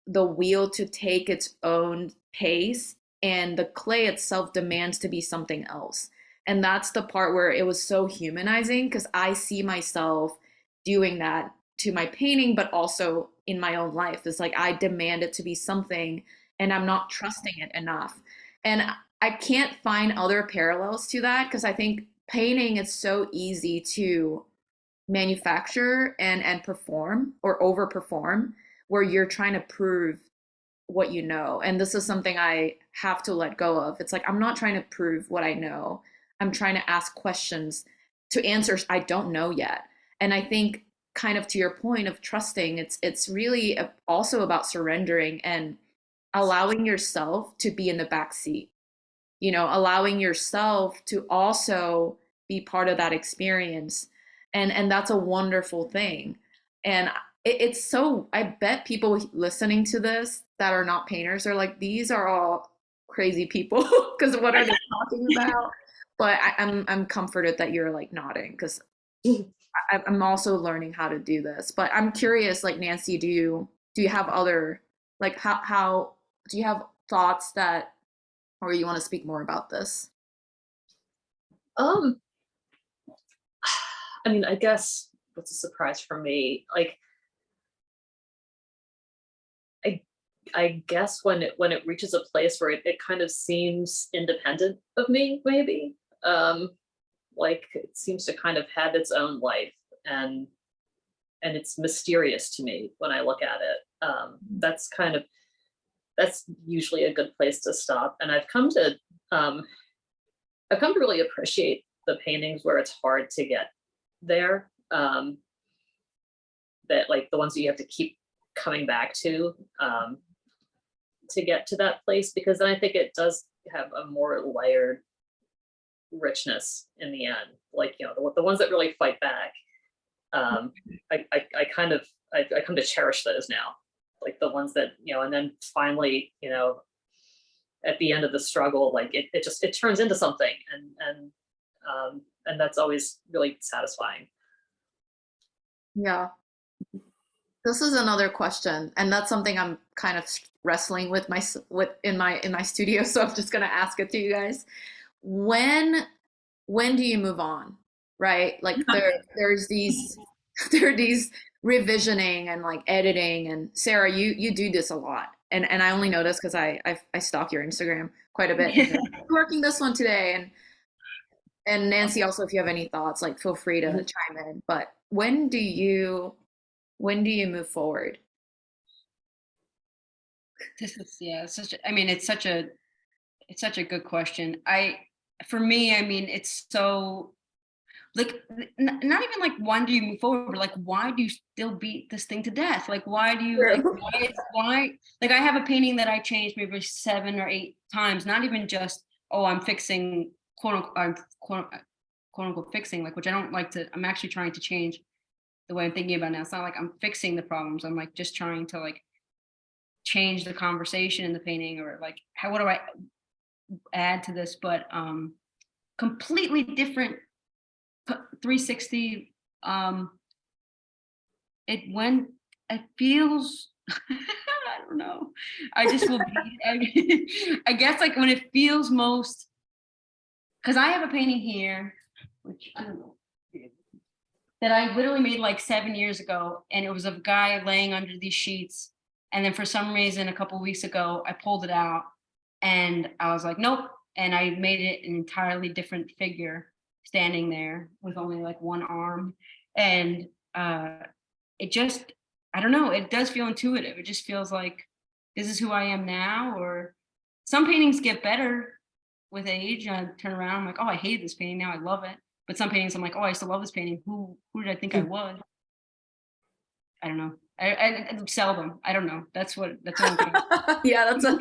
the wheel to take its own pace, and the clay itself demands to be something else. And that's the part where it was so humanizing because I see myself doing that to my painting, but also in my own life. It's like I demand it to be something and I'm not trusting it enough. And I can't find other parallels to that because I think painting is so easy to manufacture and perform or overperform, where you're trying to prove what you know. And this is something I have to let go of. It's like I'm not trying to prove what I know. I'm trying to ask questions to answers I don't know yet. And I think kind of to your point of trusting, it's really also about surrendering and allowing yourself to be in the back seat. Allowing yourself to also be part of that experience. And that's a wonderful thing. And it's so, I bet people listening to this that are not painters are like, these are all crazy people because what are they talking about? But I'm comforted that you're like nodding because I'm also learning how to do this. But I'm curious, like Nancy, do you have other, like how do you have thoughts that, or you want to speak more about this? Um, I mean, I guess what's a surprise for me, like I I guess when it reaches a place where it kind of seems independent of me, maybe. Like it seems to kind of have its own life and it's mysterious to me when I look at it. That's usually a good place to stop. And um I've come to really appreciate the paintings where it's hard to get there. That like the ones that you have to keep coming back to get to that place, because then I think it does have a more layered richness in the end. Like, the ones that really fight back, I kind of I come to cherish those now. Like the ones that, and then finally, at the end of the struggle, like it turns into something, and that's always really satisfying. Yeah. This is another question, and that's something I'm kind of wrestling with in my studio. So I'm just gonna ask it to you guys. When when do you move on? Right? Like there's these there are these revisioning and like editing. And Sarah, you do this a lot, and I only know this because I stalk your Instagram quite a bit. You're working this one today, and Nancy also, if you have any thoughts, like feel free to chime in. But when do you move forward? This is, yeah, I mean, it's such a good question. For me, I mean, it's so like not even like when do you move forward, but like why do you still beat this thing to death? Like why do you like True. why like I have a painting that I changed maybe 7 or 8 times, not even just, oh, I'm fixing quote, quote unquote fixing, like, which I don't like to. I'm actually trying to change the way I'm thinking about it now. It's not like I'm fixing the problems. I'm like just trying to like change the conversation in the painting, or like how, what do I add to this? But completely different 360. It went, it feels, I don't know. I just will be, I guess like when it feels most, because I have a painting here, which I don't know, that I literally made like 7 years ago. And it was of a guy laying under these sheets. And then for some reason, a couple of weeks ago, I pulled it out and I was like, nope. And I made it an entirely different figure standing there with only like one arm. And it just, I don't know, it does feel intuitive. It just feels like this is who I am now. Or some paintings get better with age. I turn around, I'm like, oh, I hate this painting. Now I love it. But some paintings, I'm like, oh, I used to love this painting. Who did I think I was? I don't know. I seldom. I don't know. That's what I'm thinking. Yeah, that's a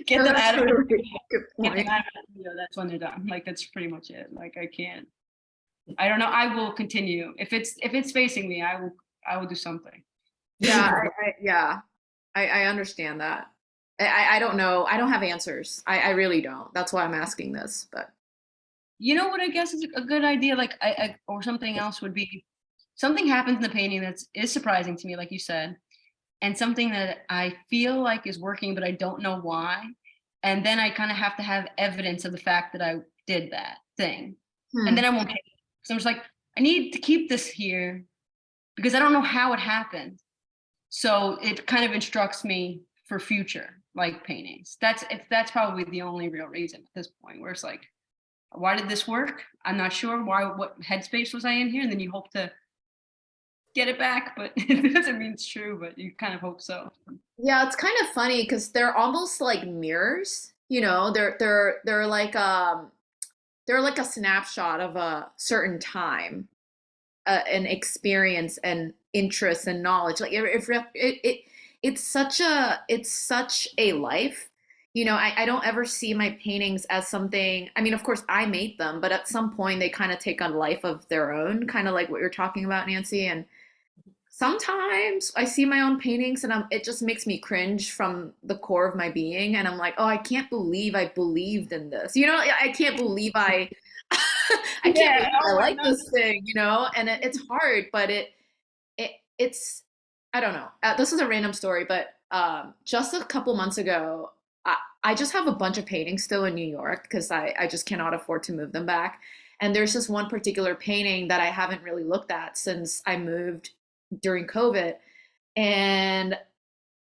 Get them that's out a of really it. good Get them point. out of the video. That's when they're done. Like that's pretty much it. Like I can't. I don't know. I will continue. If it's facing me, I will do something. Yeah, yeah, I understand that. I don't know. I don't have answers. I really don't. That's why I'm asking this. But You know what I guess is a good idea, like I or something else would be something happens in the painting that's is surprising to me, like you said, and something that I feel like is working, but I don't know why. And then I kind of have to have evidence of the fact that I did that thing. And hmm. then I won't take it. So I'm just like, I need to keep this here because I don't know how it happened. So it kind of instructs me for future like paintings. That's probably the only real reason at this point where it's like, why did this work? I'm not sure why, what headspace was I in here? And then you hope to get it back, but it doesn't mean it's true, but you kind of hope so. Yeah, it's kind of funny because they're almost like mirrors. You know, they're like a snapshot of a certain time, an experience and interest and knowledge. Like it's such a life. You know, I don't ever see my paintings as something. I mean, of course, I made them, but at some point they kind of take on life of their own, kind of like what you're talking about, Nancy. And sometimes I see my own paintings and it just makes me cringe from the core of my being. And I'm like, oh, I can't believe I believed in this. You know, I can't believe I can't Yeah, believe I oh my like God. this thing, you know? And it's hard, but it's, I don't know. This is a random story, but just a couple months ago, I just have a bunch of paintings still in New York because I just cannot afford to move them back. And there's this one particular painting that I haven't really looked at since I moved during COVID. And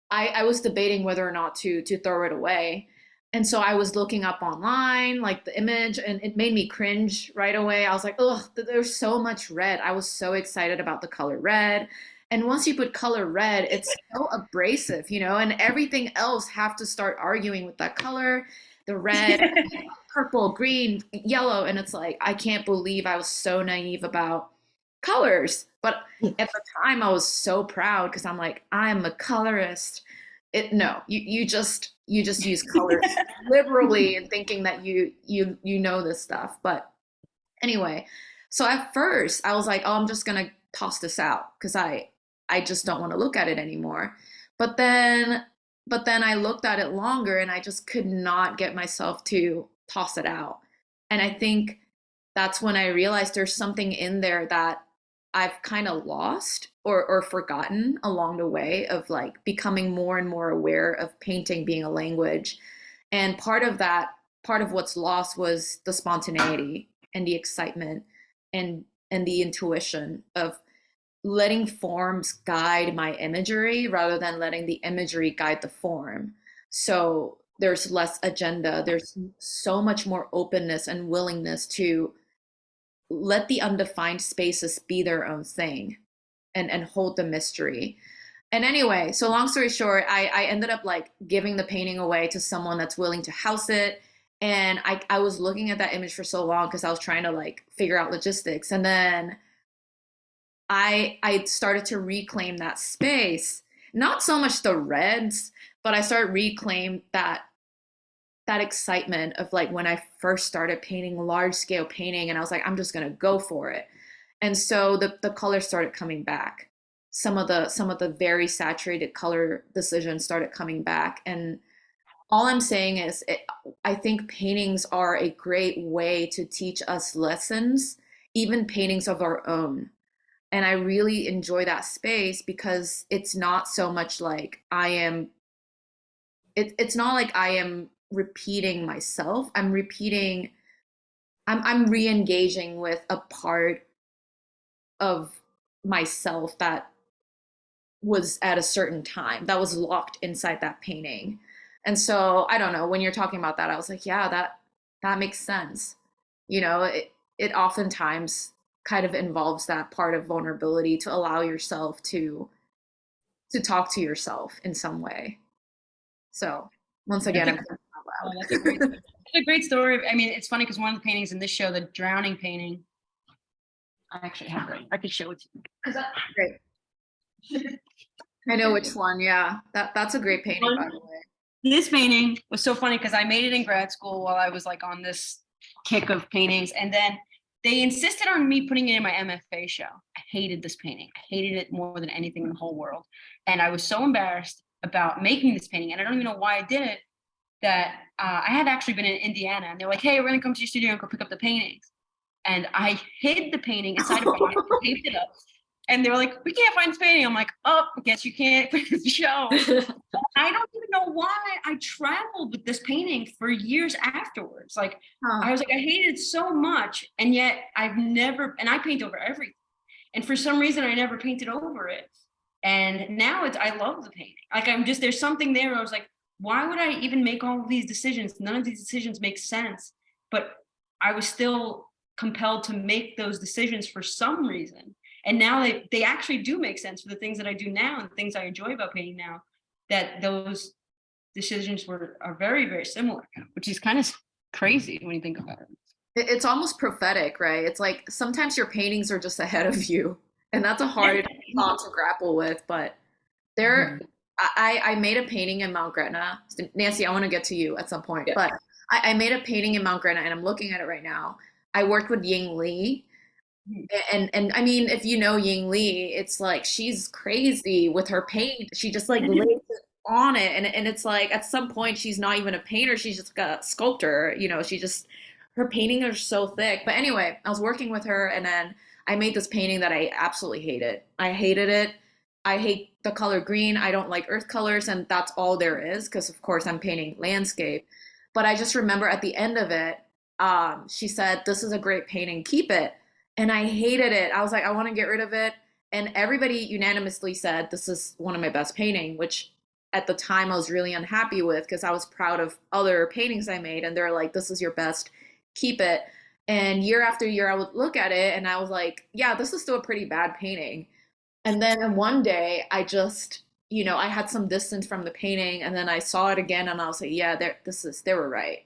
I was debating whether or not to throw it away. And so I was looking up online, like the image, and it made me cringe right away. I was like, oh, there's so much red. I was so excited about the color red. And once you put color red, it's so abrasive, you know, and everything else have to start arguing with that color, the red, purple, green, yellow. And it's like, I can't believe I was so naive about colors. But at the time, I was so proud because I'm like, I'm a colorist. No, you just use colors liberally and thinking that you know this stuff. But anyway, so at first I was like, oh, I'm just gonna toss this out because I just don't want to look at it anymore. But then but then I looked at it longer and I just could not get myself to toss it out. And I think that's when I realized there's something in there that I've kind of lost or forgotten along the way of like becoming more and more aware of painting being a language. And part of what's lost was the spontaneity and the excitement and the intuition of letting forms guide my imagery rather than letting the imagery guide the form. So there's less agenda, there's so much more openness and willingness to let the undefined spaces be their own thing and hold the mystery. And anyway, so long story short, I ended up like giving the painting away to someone that's willing to house it. And I was looking at that image for so long because I was trying to like figure out logistics. And then I started to reclaim that space. Not so much the reds, but I started reclaim that that excitement of like when I first started painting large scale painting, and I was like, I'm just gonna go for it. And so the colors started coming back. Some of the very saturated color decisions started coming back. And all I'm saying is I think paintings are a great way to teach us lessons, even paintings of our own. And I really enjoy that space because it's not so much like it's not like I am repeating myself. I'm re-engaging with a part of myself that was at a certain time, that was locked inside that painting. And so I don't know, when you're talking about that, I was like, yeah, that makes sense. It oftentimes kind of involves that part of vulnerability to allow yourself to talk to yourself in some way. So once again, I'm thinking Oh, out that's a great, that's a great story. I mean, it's funny because one of the paintings in this show, the drowning painting, I actually have it. I could show it to you. loud. Great. I know which one. Yeah, that's a great painting, by the way. This painting was so funny because I made it in grad school while I was like on this kick of paintings. And then they insisted on me putting it in my MFA show. I hated this painting. I hated it more than anything in the whole world. And I was so embarrassed about making this painting. And I don't even know why I did it, that I had actually been in Indiana. And they're like, hey, we're going to come to your studio and go pick up the paintings. And I hid the painting inside a box, taped it up. And they were like, we can't find this painting. I'm like, oh, I guess you can't finish the show. I don't even know why I traveled with this painting for years afterwards. Like, I was like, I hated it so much. And yet I've never, and I paint over everything. And for some reason, I never painted over it. And now I love the painting. Like, there's something there where I was like, why would I even make all of these decisions? None of these decisions make sense. But I was still compelled to make those decisions for some reason. And now they actually do make sense for the things that I do now and the things I enjoy about painting now, that those decisions are very, very similar, which is kind of crazy when you think about it. It's almost prophetic, right? It's like sometimes your paintings are just ahead of you, and that's a hard thought to grapple with. But there, I made a painting in Mount Gretna. Nancy, I want to get to you at some point, but I made a painting in Mount Gretna, and I'm looking at it right now. I worked with Ying Li. And I mean, if you know Ying Li, it's like she's crazy with her paint. She just like lays it on it, and it's like at some point she's not even a painter; she's just a sculptor. She just her paintings are so thick. But anyway, I was working with her, and then I made this painting that I absolutely hated. I hated it. I hate the color green. I don't like earth colors, and that's all there is because, of course, I'm painting landscape. But I just remember at the end of it, she said, "This is a great painting. Keep it." And I hated it. I was like, I want to get rid of it. And everybody unanimously said, this is one of my best painting, which at the time I was really unhappy with because I was proud of other paintings I made. And they're like, this is your best, keep it. And year after year, I would look at it and I was like, yeah, this is still a pretty bad painting. And then one day I just, I had some distance from the painting and then I saw it again and I was like, yeah, they were right.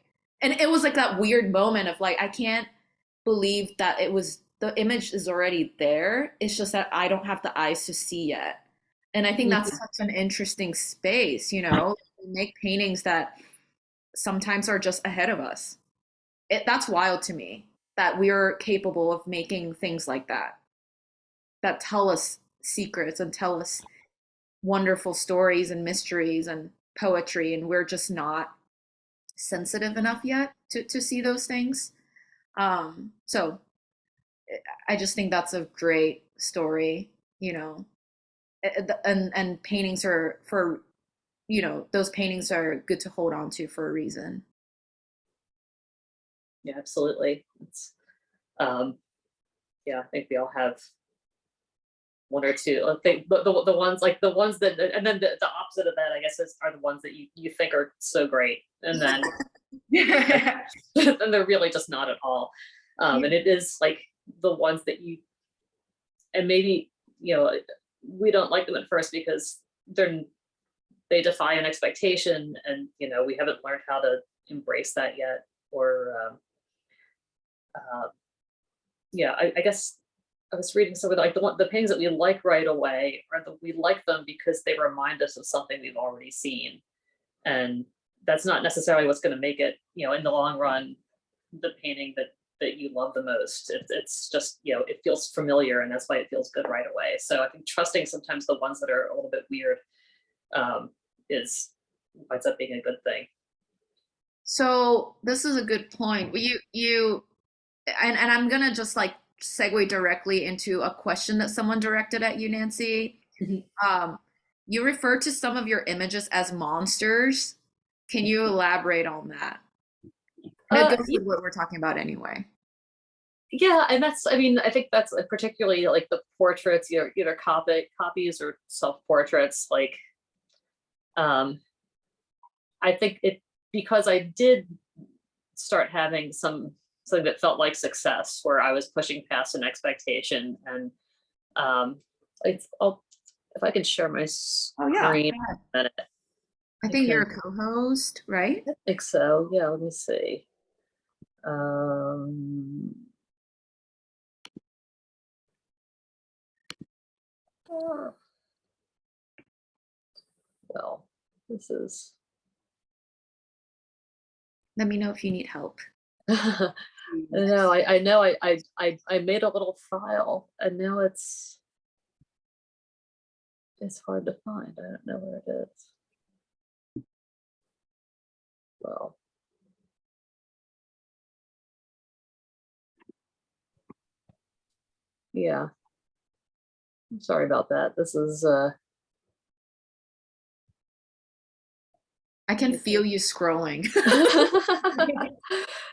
And it was like that weird moment of like, I can't believe that the image is already there. It's just that I don't have the eyes to see yet. And I think that's such an interesting space, We make paintings that sometimes are just ahead of us. That's wild to me that we're capable of making things like that tell us secrets and tell us wonderful stories and mysteries and poetry, and we're just not sensitive enough yet to see those things. So I just think that's a great story, and paintings are for, those paintings are good to hold on to for a reason. Yeah, absolutely. I think we all have one or two. I think the ones like the ones that, and then the opposite of that, I guess, are the ones that you think are so great, and then and they're really just not at all. And it is like the ones that and maybe we don't like them at first because they defy an expectation, and we haven't learned how to embrace that yet, or I guess I was reading somewhere like the paintings that we like right away we like them because they remind us of something we've already seen, and that's not necessarily what's going to make it, in the long run, the painting that you love the most. It's just, it feels familiar, and that's why it feels good right away. So I think trusting sometimes the ones that are a little bit weird is winds up being a good thing. So this is a good point. And I'm gonna just like segue directly into a question that someone directed at you, Nancy. Mhm. You refer to some of your images as monsters. Can you elaborate on that? And it goes with what we're talking about anyway. Yeah, and I think that's particularly like the portraits, either copies or self-portraits. Like, um, I think it because I did start having something that felt like success, where I was pushing past an expectation, and if I can share my Oh yeah. screen a minute, I think you're because a co-host, right? I think so. Yeah, let me see. Um, well, this is. Let me know if you need help. No, I know I made a little file, and now it's hard to find. I don't know where it is. Well, yeah. I'm sorry about that. This is I can feel you scrolling.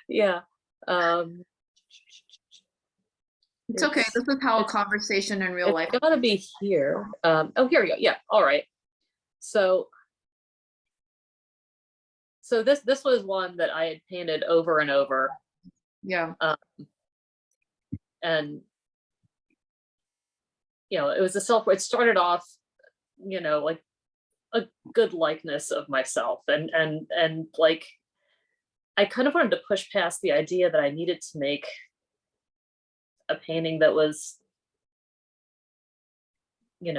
yeah. Um It's okay. This is how a it's conversation in real life. it's gotta be here. Oh, here we go. Yeah, all right. So this was one that I had painted over and over. Yeah. And it started off, like a good likeness of myself, and like I kind of wanted to push past the idea that I needed to make a painting that was, in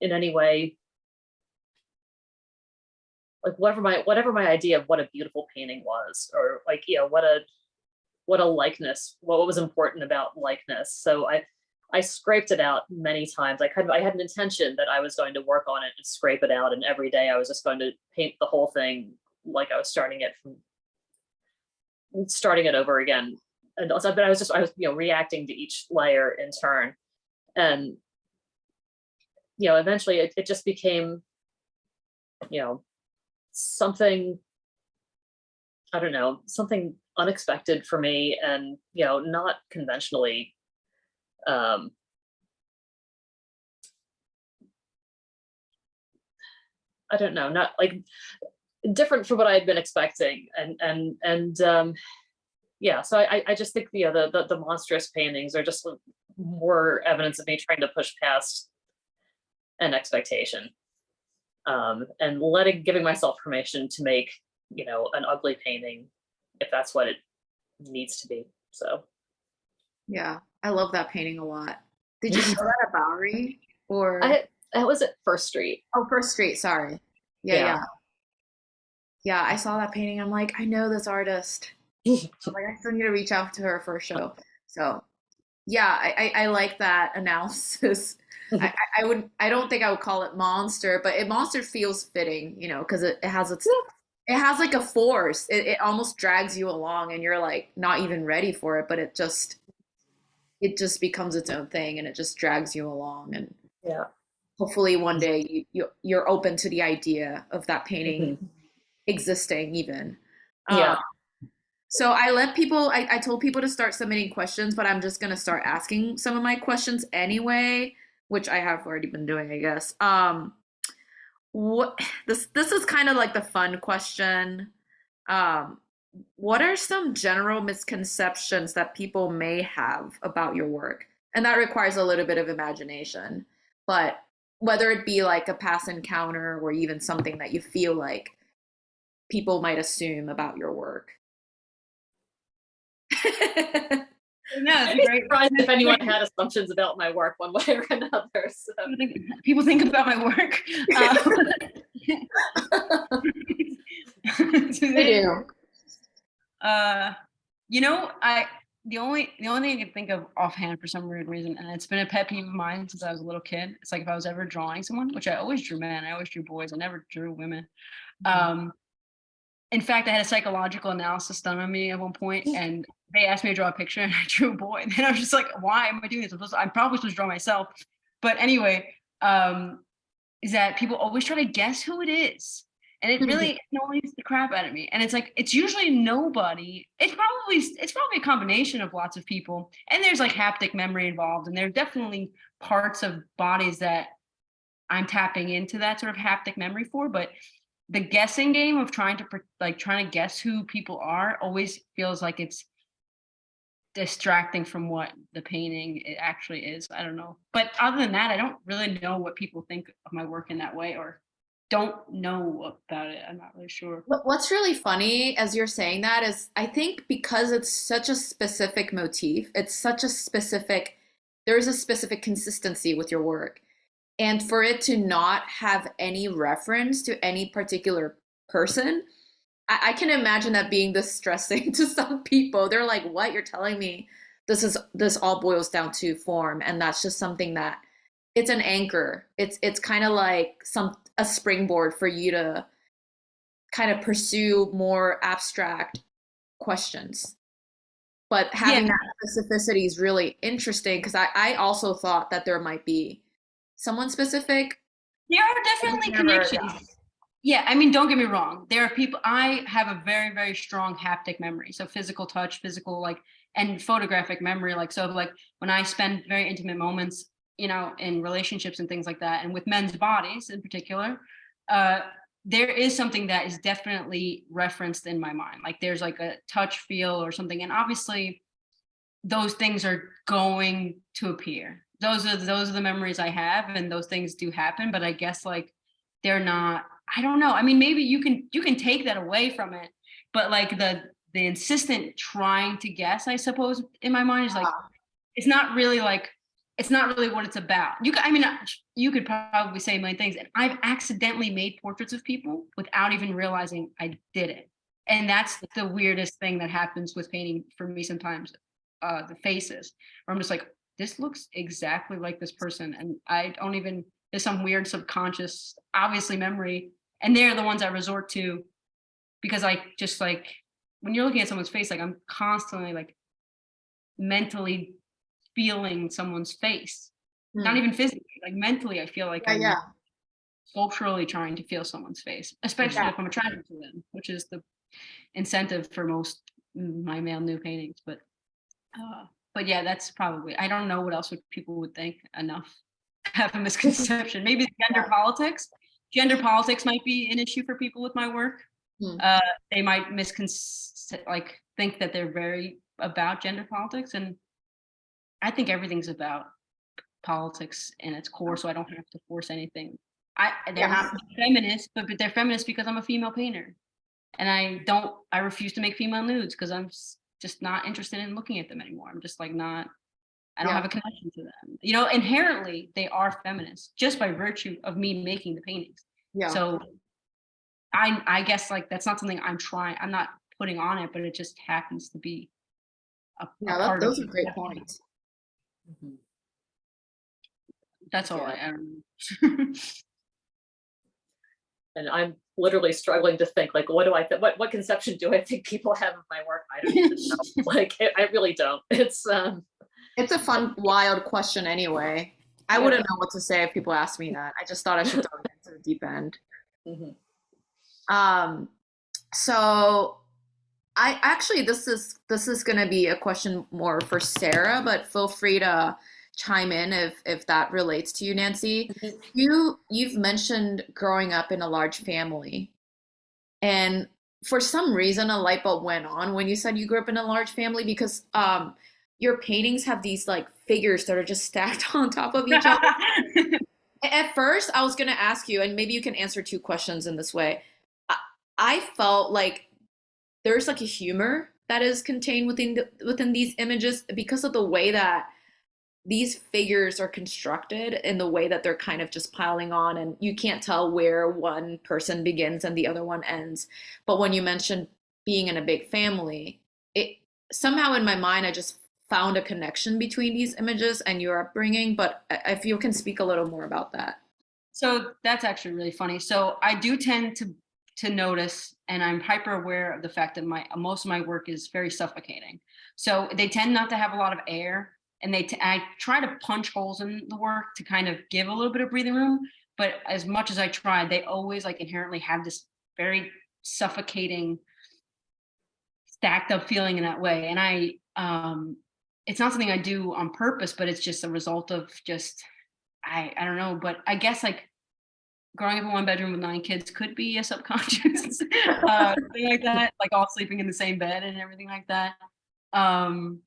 any way, like whatever my idea of what a beautiful painting was, or like, what a likeness, what was important about likeness. So I scraped it out many times. I had an intention that I was going to work on it and scrape it out, and every day I was just going to paint the whole thing like I was starting it over again. And also, but I was reacting to each layer in turn, and eventually it just became something, I don't know, something unexpected for me, and not conventionally I don't know, not like different from what I had been expecting. And yeah, so I just think the monstrous paintings are just more evidence of me trying to push past an expectation, and giving myself permission to make an ugly painting if that's what it needs to be. So Yeah. I love that painting a lot. Did you show that at Bowery or I was at First Street. oh, First Street, sorry. Yeah, Yeah. yeah. Yeah, I saw that painting. I'm like, I know this artist. I'm like, I still need to reach out to her for a show. So yeah, I like that analysis. I don't think I would call it monster, but monster feels fitting, because it has like a force. It almost drags you along, and you're like not even ready for it, but it just becomes its own thing, and it just drags you along. And Yeah. hopefully one day you're open to the idea of that painting Mhm. existing even. Um, Yeah. so I told people to start submitting questions, but I'm just gonna start asking some of my questions anyway, which I have already been doing, I guess. What this is kind of like the fun question. Um, what are some general misconceptions that people may have about your work? And that requires a little bit of imagination, but whether it be like a past encounter or even something that you feel like people might assume about your work. No, I'd be surprised if anyone had assumptions about my work one way or another. So. people think about my work. They do. Uh, you know, the only thing I can think of offhand for some weird reason, and it's been a pet peeve of mine since I was a little kid. It's like if I was ever drawing someone, which I always drew men, I always drew boys, I never drew women. Um, in fact, I had a psychological analysis done on me at one point, and they asked me to draw a picture, and I drew a boy. And then I was just like, "Why am I doing this? I'm probably supposed to draw myself." But anyway, is that people always try to guess who it is, and it really annoys the crap out of me. And it's like it's usually nobody. It's probably a combination of lots of people, and there's like haptic memory involved, and there's definitely parts of bodies that I'm tapping into that sort of haptic memory for, but the guessing game of trying to guess who people are always feels like it's distracting from what the painting it actually is. I don't know. But other than that, I don't really know what people think of my work in that way or don't know about it. I'm not really sure. What's really funny as you're saying that is I think because it's such a specific motif, there's a specific consistency with your work. And for it to not have any reference to any particular person, I can imagine that being distressing to some people. They're like, "What? You're telling me this all boils down to form?" And that's just something that it's an anchor. It's kind of like a springboard for you to kind of pursue more abstract questions. But Yeah, having that specificity is really interesting because I also thought that there might be someone specific. there are definitely Never, yeah. connections. Yeah, I mean, don't get me wrong. There are people. I have a very, very strong haptic memory, so physical touch, physical like, and photographic memory. Like, so like when I spend very intimate moments, in relationships and things like that, and with men's bodies in particular, uh, there is something that is definitely referenced in my mind. Like, there's like a touch, feel, or something, and obviously those things are going to appear. Those are the memories I have, and those things do happen. But I guess like they're not. I don't know. I mean, maybe you can take that away from it, but like the insistent trying to guess, I suppose, in my mind is like it's not really like it's not really what it's about. I mean, you could probably say a million things, and I've accidentally made portraits of people without even realizing I did it, and that's the weirdest thing that happens with painting for me sometimes. The faces, where I'm just like, this looks exactly like this person, and I don't even. There's some weird subconscious, obviously memory, and they're the ones I resort to because I just like when you're looking at someone's face, like I'm constantly like mentally feeling someone's face, not Hmm. even physically, like mentally. I feel like Yeah, yeah, I'm sculpturally trying to feel someone's face, especially yeah. if I'm attracted to them, which is the incentive for most my male nude paintings. Uh, but yeah, that's probably. I don't know what else people would think enough. Have a misconception. Maybe gender politics. Gender politics might be an issue for people with my work. Hmm. Uh, they might like think that they're very about gender politics, and I think everything's about politics in its core. So I don't have to force anything. They're Yeah. not feminists, but they're feminists because I'm a female painter, and I refuse to make female nudes because I'm just not interested in looking at them anymore. I'm just like not. I don't Yeah. have a connection to them. Inherently they are feminists just by virtue of me making the paintings. Yeah. So I guess like that's not something I'm not putting on it, but it just happens to be a Yeah, part of those are great points. Mhm. that's all Yeah. I don't know. And I'm literally struggling to think like, what do I what conception do I think people have of my work? I don't even know. Like, I really don't. It's a fun, wild question anyway. I Yeah. wouldn't know what to say if people asked me that. I just thought I should throw it into the deep end. Mhm. Um, so I actually this is gonna be a question more for Sarah, but feel free to chime in if that relates to you, Nancy. You've mentioned growing up in a large family, and for some reason a light bulb went on when you said you grew up in a large family because your paintings have these like figures that are just stacked on top of each other. At first, I was gonna ask you, and maybe you can answer two questions in this way. I, I felt like there's like a humor that is contained within these images because of the way that these figures are constructed in the way that they're kind of just piling on, and you can't tell where one person begins and the other one ends. But when you mentioned being in a big family, it somehow in my mind I just found a connection between these images and your upbringing. But if you can speak a little more about that. So that's actually really funny. So I do tend to notice, and I'm hyper aware of the fact that my most of my work is very suffocating. So they tend not to have a lot of air, and I try to punch holes in the work to kind of give a little bit of breathing room. But as much as I try, they always like inherently have this very suffocating, stacked up feeling in that way. And it's not something I do on purpose, but it's just a result of just I don't know, but I guess like growing up in one bedroom with 9 kids could be a subconscious thing like that, like all sleeping in the same bed and everything like that. Um,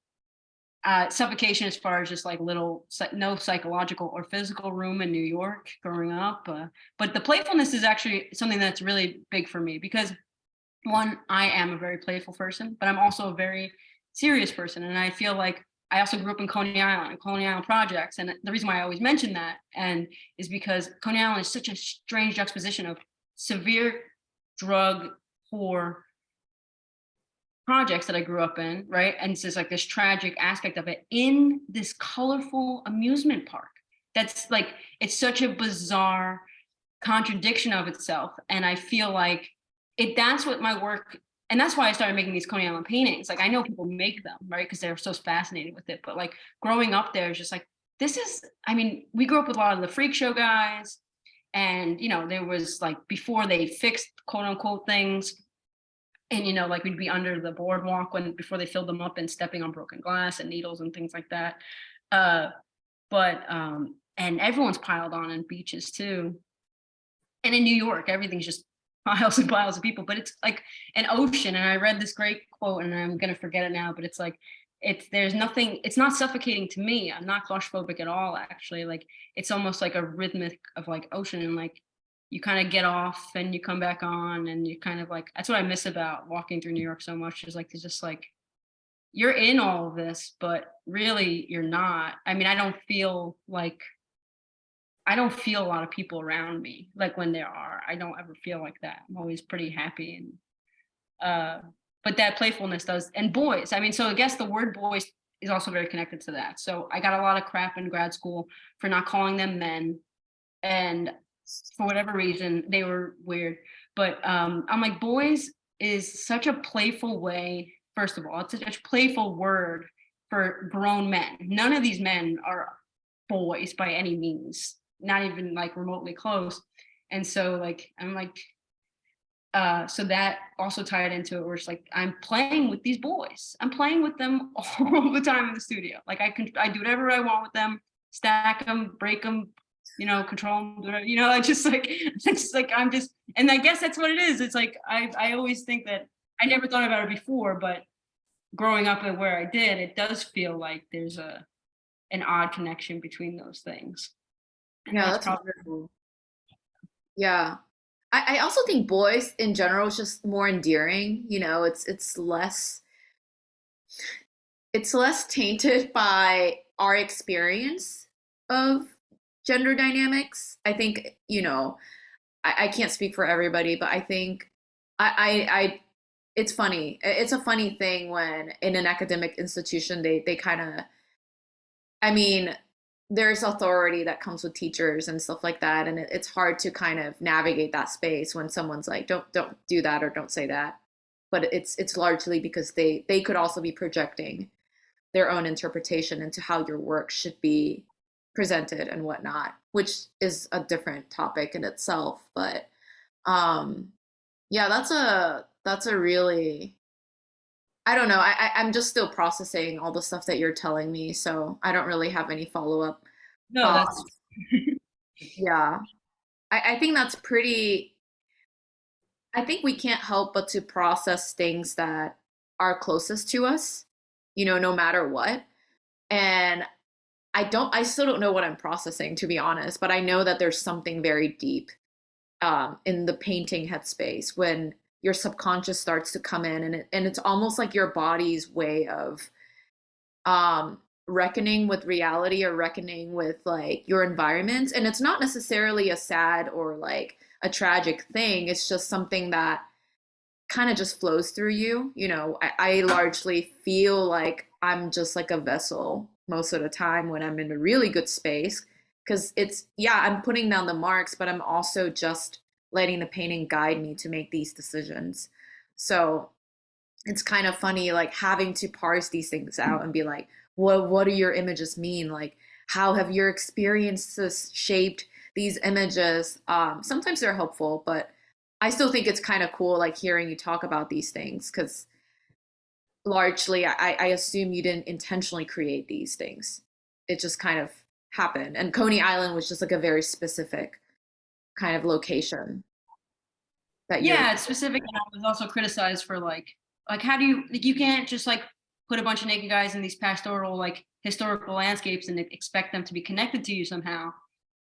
Suffocation as far as just like no psychological or physical room in New York growing up. But the playfulness is actually something that's really big for me because one, I am a very playful person, but I'm also a very serious person. And I feel like I also grew up in Coney Island and Coney Island projects. And the reason why I always mention that and is because Coney Island is such a strange juxtaposition of severe drug poor projects that I grew up in, right? And it's just like this tragic aspect of it in this colorful amusement park. That's like, it's such a bizarre contradiction of itself. And I feel like that's what my work, and that's why I started making these Coney Island paintings. Like I know people make them, right? Because they're so fascinated with it. But like growing up there is just like, I mean, we grew up with a lot of the freak show guys. And, there was like before they fixed quote unquote things, and like we'd be under the boardwalk before they filled them up and stepping on broken glass and needles and things like that. But and everyone's piled on in beaches too. And in New York, everything's just piles and piles of people, but it's like an ocean. And I read this great quote and I'm gonna forget it now, but it's like it's not suffocating to me. I'm not claustrophobic at all, actually. Like it's almost like a rhythmic of like ocean, and like you kind of get off and you come back on, and you kind of like, that's what I miss about walking through New York so much, is like, it's just like you're in all of this, but really you're not. I mean, I don't feel a lot of people around me. Like when there are, I don't ever feel like that. I'm always pretty happy. And but that playfulness does, and boys, I mean, so I guess the word boys is also very connected to that. So I got a lot of crap in grad school for not calling them men. And for whatever reason, they were weird. But I'm like, boys is such a playful way. First of all, it's such a playful word for grown men. None of these men are boys by any means, not even like remotely close. And so like, I'm like, so that also tied into it, where it's like, I'm playing with these boys. I'm playing with them all the time in the studio. Like I do whatever I want with them, stack them, break them, control them, it's like, and I guess that's what it is. It's like, I always think that I never thought about it before, but growing up and where I did, it does feel like there's an odd connection between those things. And Yeah, that's that's probably, wonderful. Yeah. I also think boys in general is just more endearing. It's less tainted by our experience of gender dynamics. I think, I can't speak for everybody, but I think it's funny. It's a funny thing when in an academic institution they kind of, I mean, there's authority that comes with teachers and stuff like that, and it's hard to kind of navigate that space when someone's like, don't do that or don't say that. But it's largely because they could also be projecting their own interpretation into how your work should be presented and whatnot, which is a different topic in itself. But um, yeah, that's a really, I don't know. I'm just still processing all the stuff that you're telling me, so I don't really have any follow up no, that's, thoughts. Yeah, I think that's pretty. I think we can't help but to process things that are closest to us, no matter what. And I still don't know what I'm processing, to be honest, but I know that there's something very deep in the painting headspace when your subconscious starts to come in, and it's almost like your body's way of reckoning with reality or reckoning with like your environment. And it's not necessarily a sad or like a tragic thing. It's just something that kind of just flows through you. I largely feel like I'm just like a vessel most of the time when I'm in a really good space. Because yeah, I'm putting down the marks, but I'm also just letting the painting guide me to make these decisions. So it's kind of funny, like having to parse these things out and be like, what do your images mean? Like, how have your experiences shaped these images? Sometimes they're helpful, but I still think it's kind of cool, like hearing you talk about these things, because largely I assume you didn't intentionally create these things. It just kind of happened. And Coney Island was just like a very specific kind of location that you're. Yeah, it's specific, and I was also criticized for like how do you like you can't just like put a bunch of naked guys in these pastoral like historical landscapes and expect them to be connected to you somehow,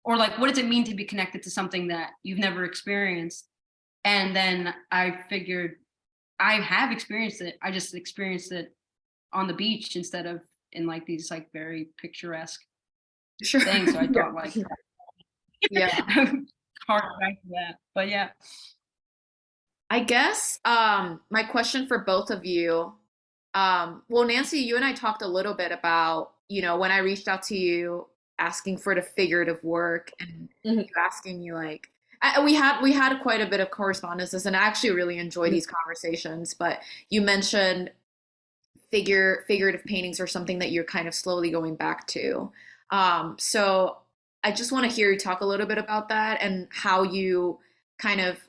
or like what does it mean to be connected to something that you've never experienced? And then I figured I have experienced it. I just experienced it on the beach instead of in like these like very picturesque Sure. things. So I thought like Yeah. hard back to that, but yeah. I guess my question for both of you, well, Nancy, you and I talked a little bit about, when I reached out to you asking for the figurative work and Mhm. you asking me like, we had quite a bit of correspondences, and I actually really enjoy these conversations. But you mentioned figurative paintings are something that you're kind of slowly going back to. So I just want to hear you talk a little bit about that and how you kind of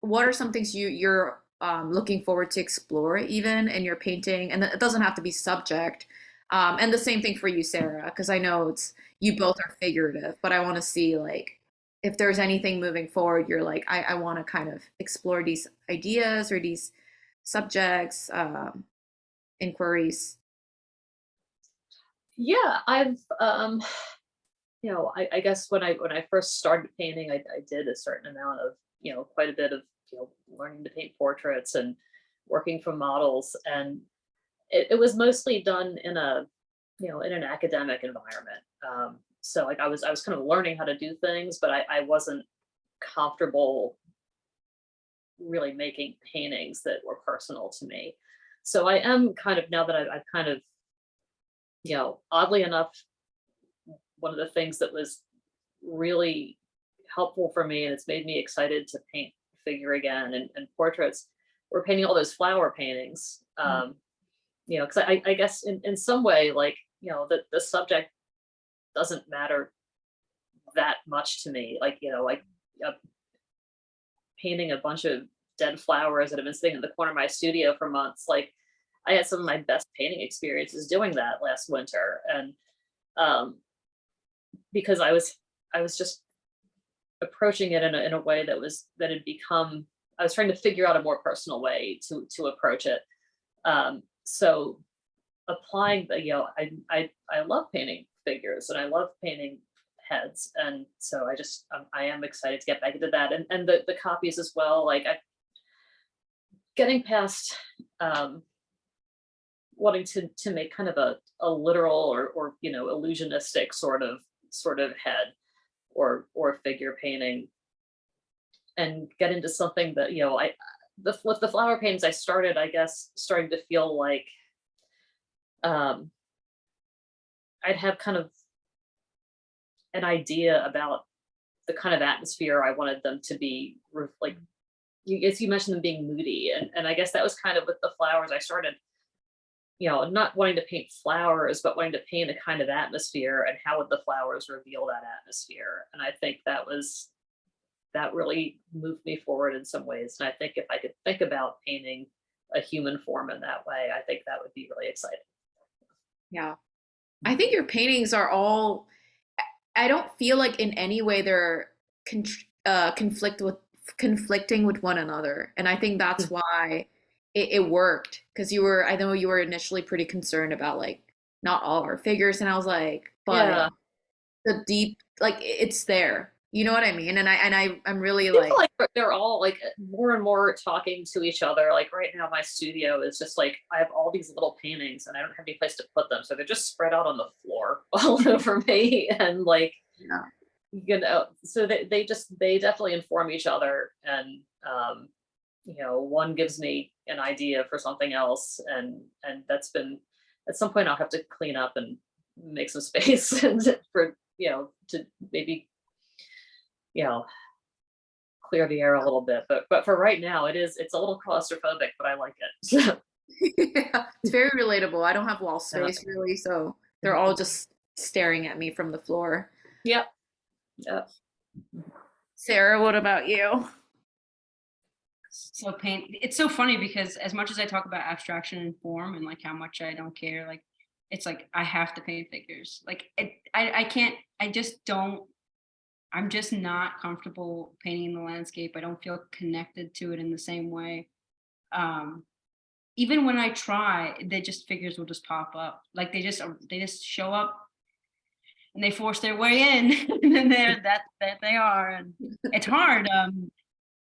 what are some things you're looking forward to explore even in your painting, and it doesn't have to be subject. And the same thing for you, Sarah, because I know it's you both are figurative, but I want to see like if there's anything moving forward, you're like, I want to kind of explore these ideas or these subjects. Inquiries. Yeah, I've I guess when I first started painting, I did a certain amount of, quite a bit of, learning to paint portraits and working from models. And it was mostly done in in an academic environment. So like I was kind of learning how to do things, but I wasn't comfortable really making paintings that were personal to me. So I am kind of, now that I've kind of, oddly enough, one of the things that was really helpful for me, and it's made me excited to paint figure again and portraits, we're painting all those flower paintings. Because I guess in some way, like, the subject doesn't matter that much to me. Like, uh, painting a bunch of dead flowers that have been sitting in the corner of my studio for months. Like, I had some of my best painting experiences doing that last winter. And um, because I was just approaching it in a way that had become, I was trying to figure out a more personal way to approach it. So applying the, I love painting figures and I love painting heads. And so I am excited to get back into that, and the copies as well. Like, I getting past um, wanting to make kind of a literal or illusionistic sort of head or figure painting, and get into something that, with the flower paintings I started, I guess, starting to feel like um I'd have kind of an idea about the kind of atmosphere I wanted them to be, like, as you mentioned, them being moody. And I guess that was kind of with the flowers. I started, not wanting to paint flowers, but wanting to paint a kind of atmosphere, and how would the flowers reveal that atmosphere. And I think that really moved me forward in some ways. And I think if I could think about painting a human form in that way, I think that would be really exciting. Yeah. I think your paintings are all, I don't feel like in any way they're conflicting with one another. And I think that's why it worked. Because I know you were initially pretty concerned about like not all our figures. And I was like, but Yeah. the deep, like it's there. You know what I mean? I'm really I feel like, like they're all like more and more talking to each other. Like right now, my studio is just like I have all these little paintings and I don't have any place to put them, so they're just spread out on the floor all over me. And like yeah, so they definitely inform each other, and one gives me an idea for something else, and that's been at some point I'll have to clean up and make some space and for to maybe you know clear the air a little bit. But for right now, it's a little claustrophobic, but I like it. yeah, it's very relatable. I don't have wall Yeah. space really, so they're all just staring at me from the floor. Yep. Yep. Sarah, what about you? So paint, it's so funny because as much as I talk about abstraction and form and like how much I don't care, like it's like I have to paint figures. Like I can't, I just don't, I'm just not comfortable painting the landscape. I don't feel connected to it in the same way. Um, Even when I try, they just figures will just pop up. Like they just show up and they force their way in, and then that they are, and it's hard.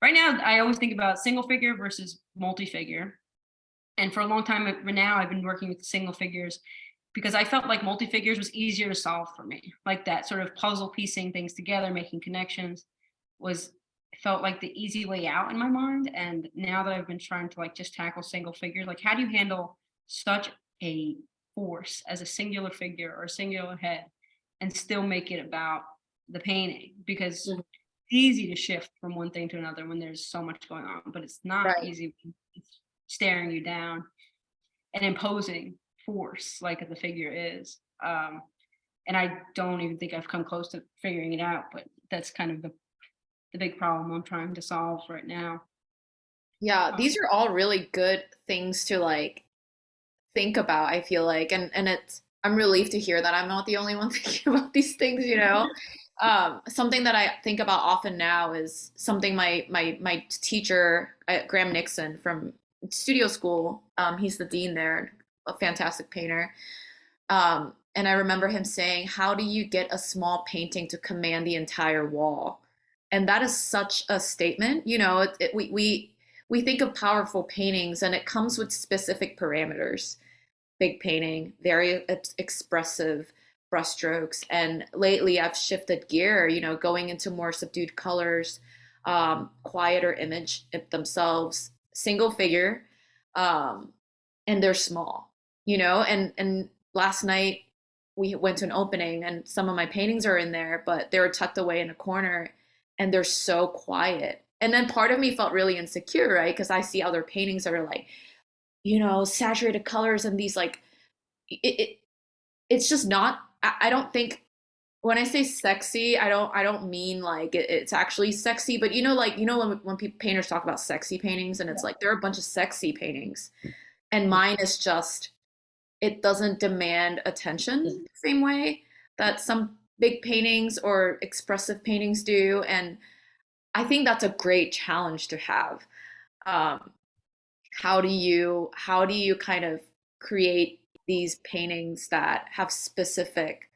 Right now, I always think about single figure versus multi figure, and for a long time now, I've been working with single figures because I felt like multi figures was easier to solve for me. Like that sort of puzzle piecing things together, making connections was felt like the easy way out in my mind. And now that I've been trying to like just tackle single figures, like how do you handle such a force as a singular figure or a singular head and still make it about the painting? Because Mhm. it's easy to shift from one thing to another when there's so much going on, but it's not Right. easy when it's staring you down and imposing force like the figure is. And I don't even think I've come close to figuring it out, but that's kind of the big problem I'm trying to solve right now. Yeah, Um, these are all really good things to like think about, I feel like. And it's I'm relieved to hear that I'm not the only one thinking about these things, you know. Something that I think about often now is something my teacher, Graham Nixon from studio school, he's the dean there, a fantastic painter. And I remember him saying, "How do you get a small painting to command the entire wall?" And that is such a statement. You know, we think of powerful paintings, and it comes with specific parameters. Big painting, very expressive brushstrokes. And lately, I've shifted gear. You know, going into more subdued colors, quieter image themselves, single figure, um, and they're small. You know, and last night we went to an opening and some of my paintings are in there, but they were tucked away in a corner and they're so quiet. And then part of me felt really insecure, right? Because I see other paintings that are like, you know, saturated colors and these like, it it's just not, I don't think when I say sexy, I don't mean like it's actually sexy, but you know, like, you know, when people, painters talk about sexy paintings and it's like, there are a bunch of sexy paintings and mine is just, it doesn't demand attention the same way that some big paintings or expressive paintings do. And I think that's a great challenge to have. Um, how do you kind of create these paintings that have specific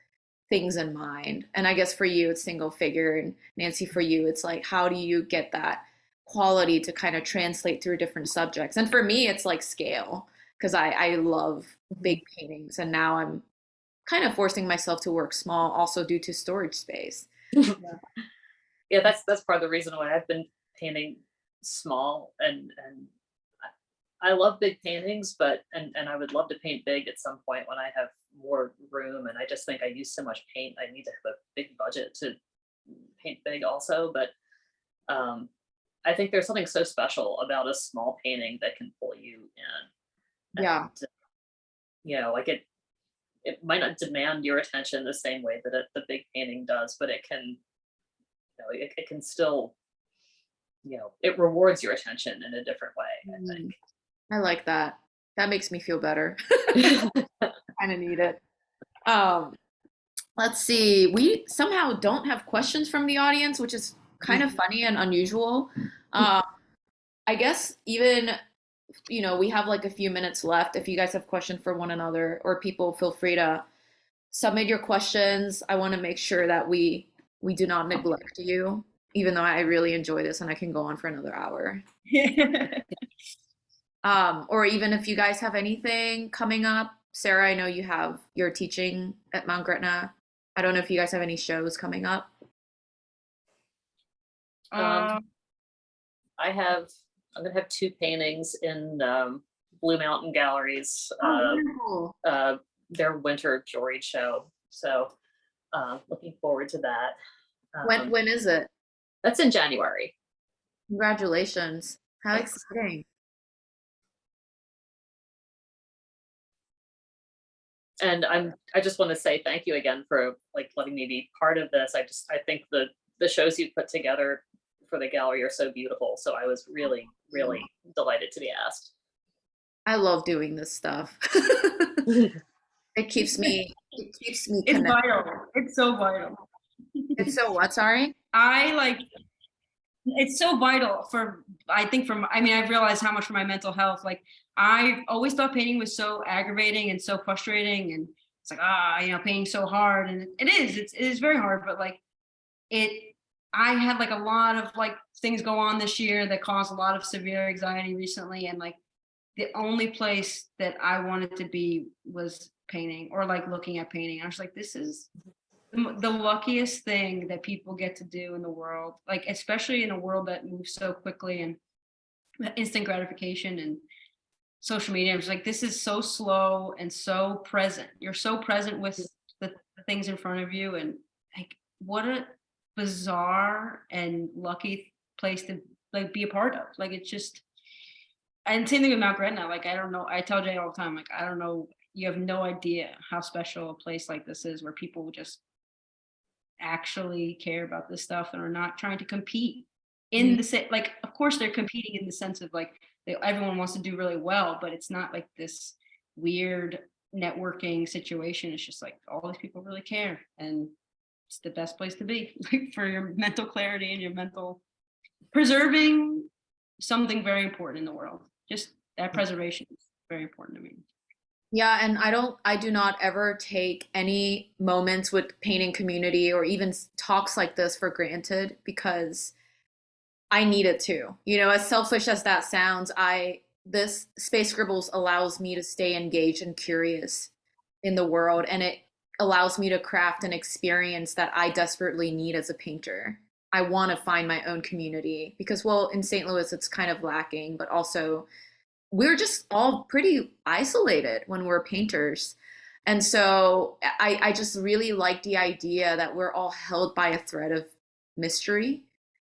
things in mind? And I guess for you, it's single figure, and Nancy, for you, it's like, how do you get that quality to kind of translate through different subjects? And for me, it's like scale, because I love big Mhm. paintings, and now I'm kind of forcing myself to work small, also due to storage space. Yeah, that's part of the reason why I've been painting small, and I love big paintings, but and I would love to paint big at some point when I have more room. And I just think I use so much paint. I need to have a big budget to paint big also. But um, I think there's something so special about a small painting that can pull you in, Yeah, and like it might not demand your attention the same way that the big painting does, but it can, it can still, it rewards your attention in a different way, mm, I like that. That makes me feel better. I think. Kind of need it. Um, let's see. We somehow don't have questions from the audience, which is kind of funny and unusual. Um, I guess even, you know, we have like a few minutes left. If you guys have questions for one another or people, feel free to submit your questions. I want to make sure that we We do not neglect you, even though I really enjoy this and I can go on for another hour. Or even if you guys have anything coming up, Sarah, I know you have your teaching at Mount Gretna. I don't know if you guys have any shows coming up. Um, Um, I'm gonna have two paintings in Blue Mountain Galleries, Oh, wonderful. their winter jewelry show. So looking forward to that. When is it? That's in January. Congratulations. How Thanks. exciting. And I just want to say thank you again for like letting me be part of this. I think the shows you put together for the gallery are so beautiful. So I was really, really delighted to be asked. I love doing this stuff. It keeps me it's connected. vital. It's so vital. It's so what, sorry? I like it's so vital for I think from I mean I've realized how much for my mental health. Like I always thought painting was so aggravating and so frustrating, and it's like painting's so hard, and it is very hard, but like it I had like a lot of like things go on this year that caused a lot of severe anxiety recently, and like the only place that I wanted to be was painting or like looking at painting. I was like, this is the luckiest thing that people get to do in the world, like especially in a world that moves so quickly and instant gratification and social media. I was like, this is so slow and so present. You're so present with the things in front of you, and like what a bizarre and lucky place to like be a part of. Like it's just and same thing with Mount Gretna. Like I don't know. I tell Jay all the time, like I don't know. You have no idea how special a place like this is, where people just actually care about this stuff and are not trying to compete in the same. Like, of course, they're competing in the sense of like everyone wants to do really well, but it's not like this weird networking situation. It's just like all these people really care, and it's the best place to be, like for your mental clarity and your mental preserving something very important in the world. Just that preservation is very important to me. Yeah, and I do not ever take any moments with painting community or even talks like this for granted because I need it too. As selfish as that sounds, this Space Scribbles allows me to stay engaged and curious in the world, and it allows me to craft an experience that I desperately need as a painter. I want to find my own community because, well, in St. Louis, it's kind of lacking, but also we're just all pretty isolated when we're painters. And so I just really like the idea that we're all held by a thread of mystery,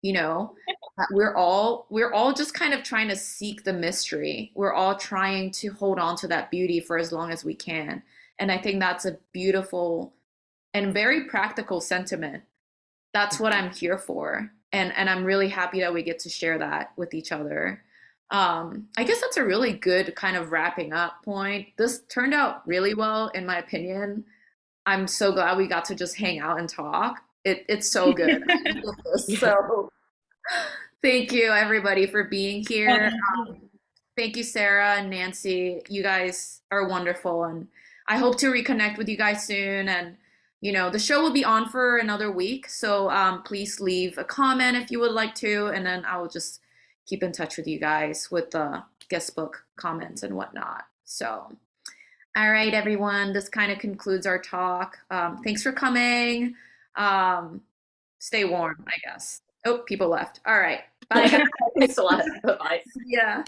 you know, that we're all just kind of trying to seek the mystery. We're all trying to hold on to that beauty for as long as we can. And I think that's a beautiful and very practical sentiment. That's what I'm here for. And I'm really happy that we get to share that with each other. I guess that's a really good kind of wrapping up point. This turned out really well, in my opinion. I'm so glad we got to just hang out and talk. It's so good. I needed this. Yeah. So thank you, everybody, for being here. Thank you, Sarah and Nancy. You guys are wonderful, and I hope to reconnect with you guys soon. And the show will be on for another week, so please leave a comment if you would like to, and then I will just keep in touch with you guys with the guest book comments and whatnot. So, all right, everyone, this kind of concludes our talk. Thanks for coming. Stay warm, I guess. Oh, people left. All right, bye. Thanks a lot. Bye. Yeah.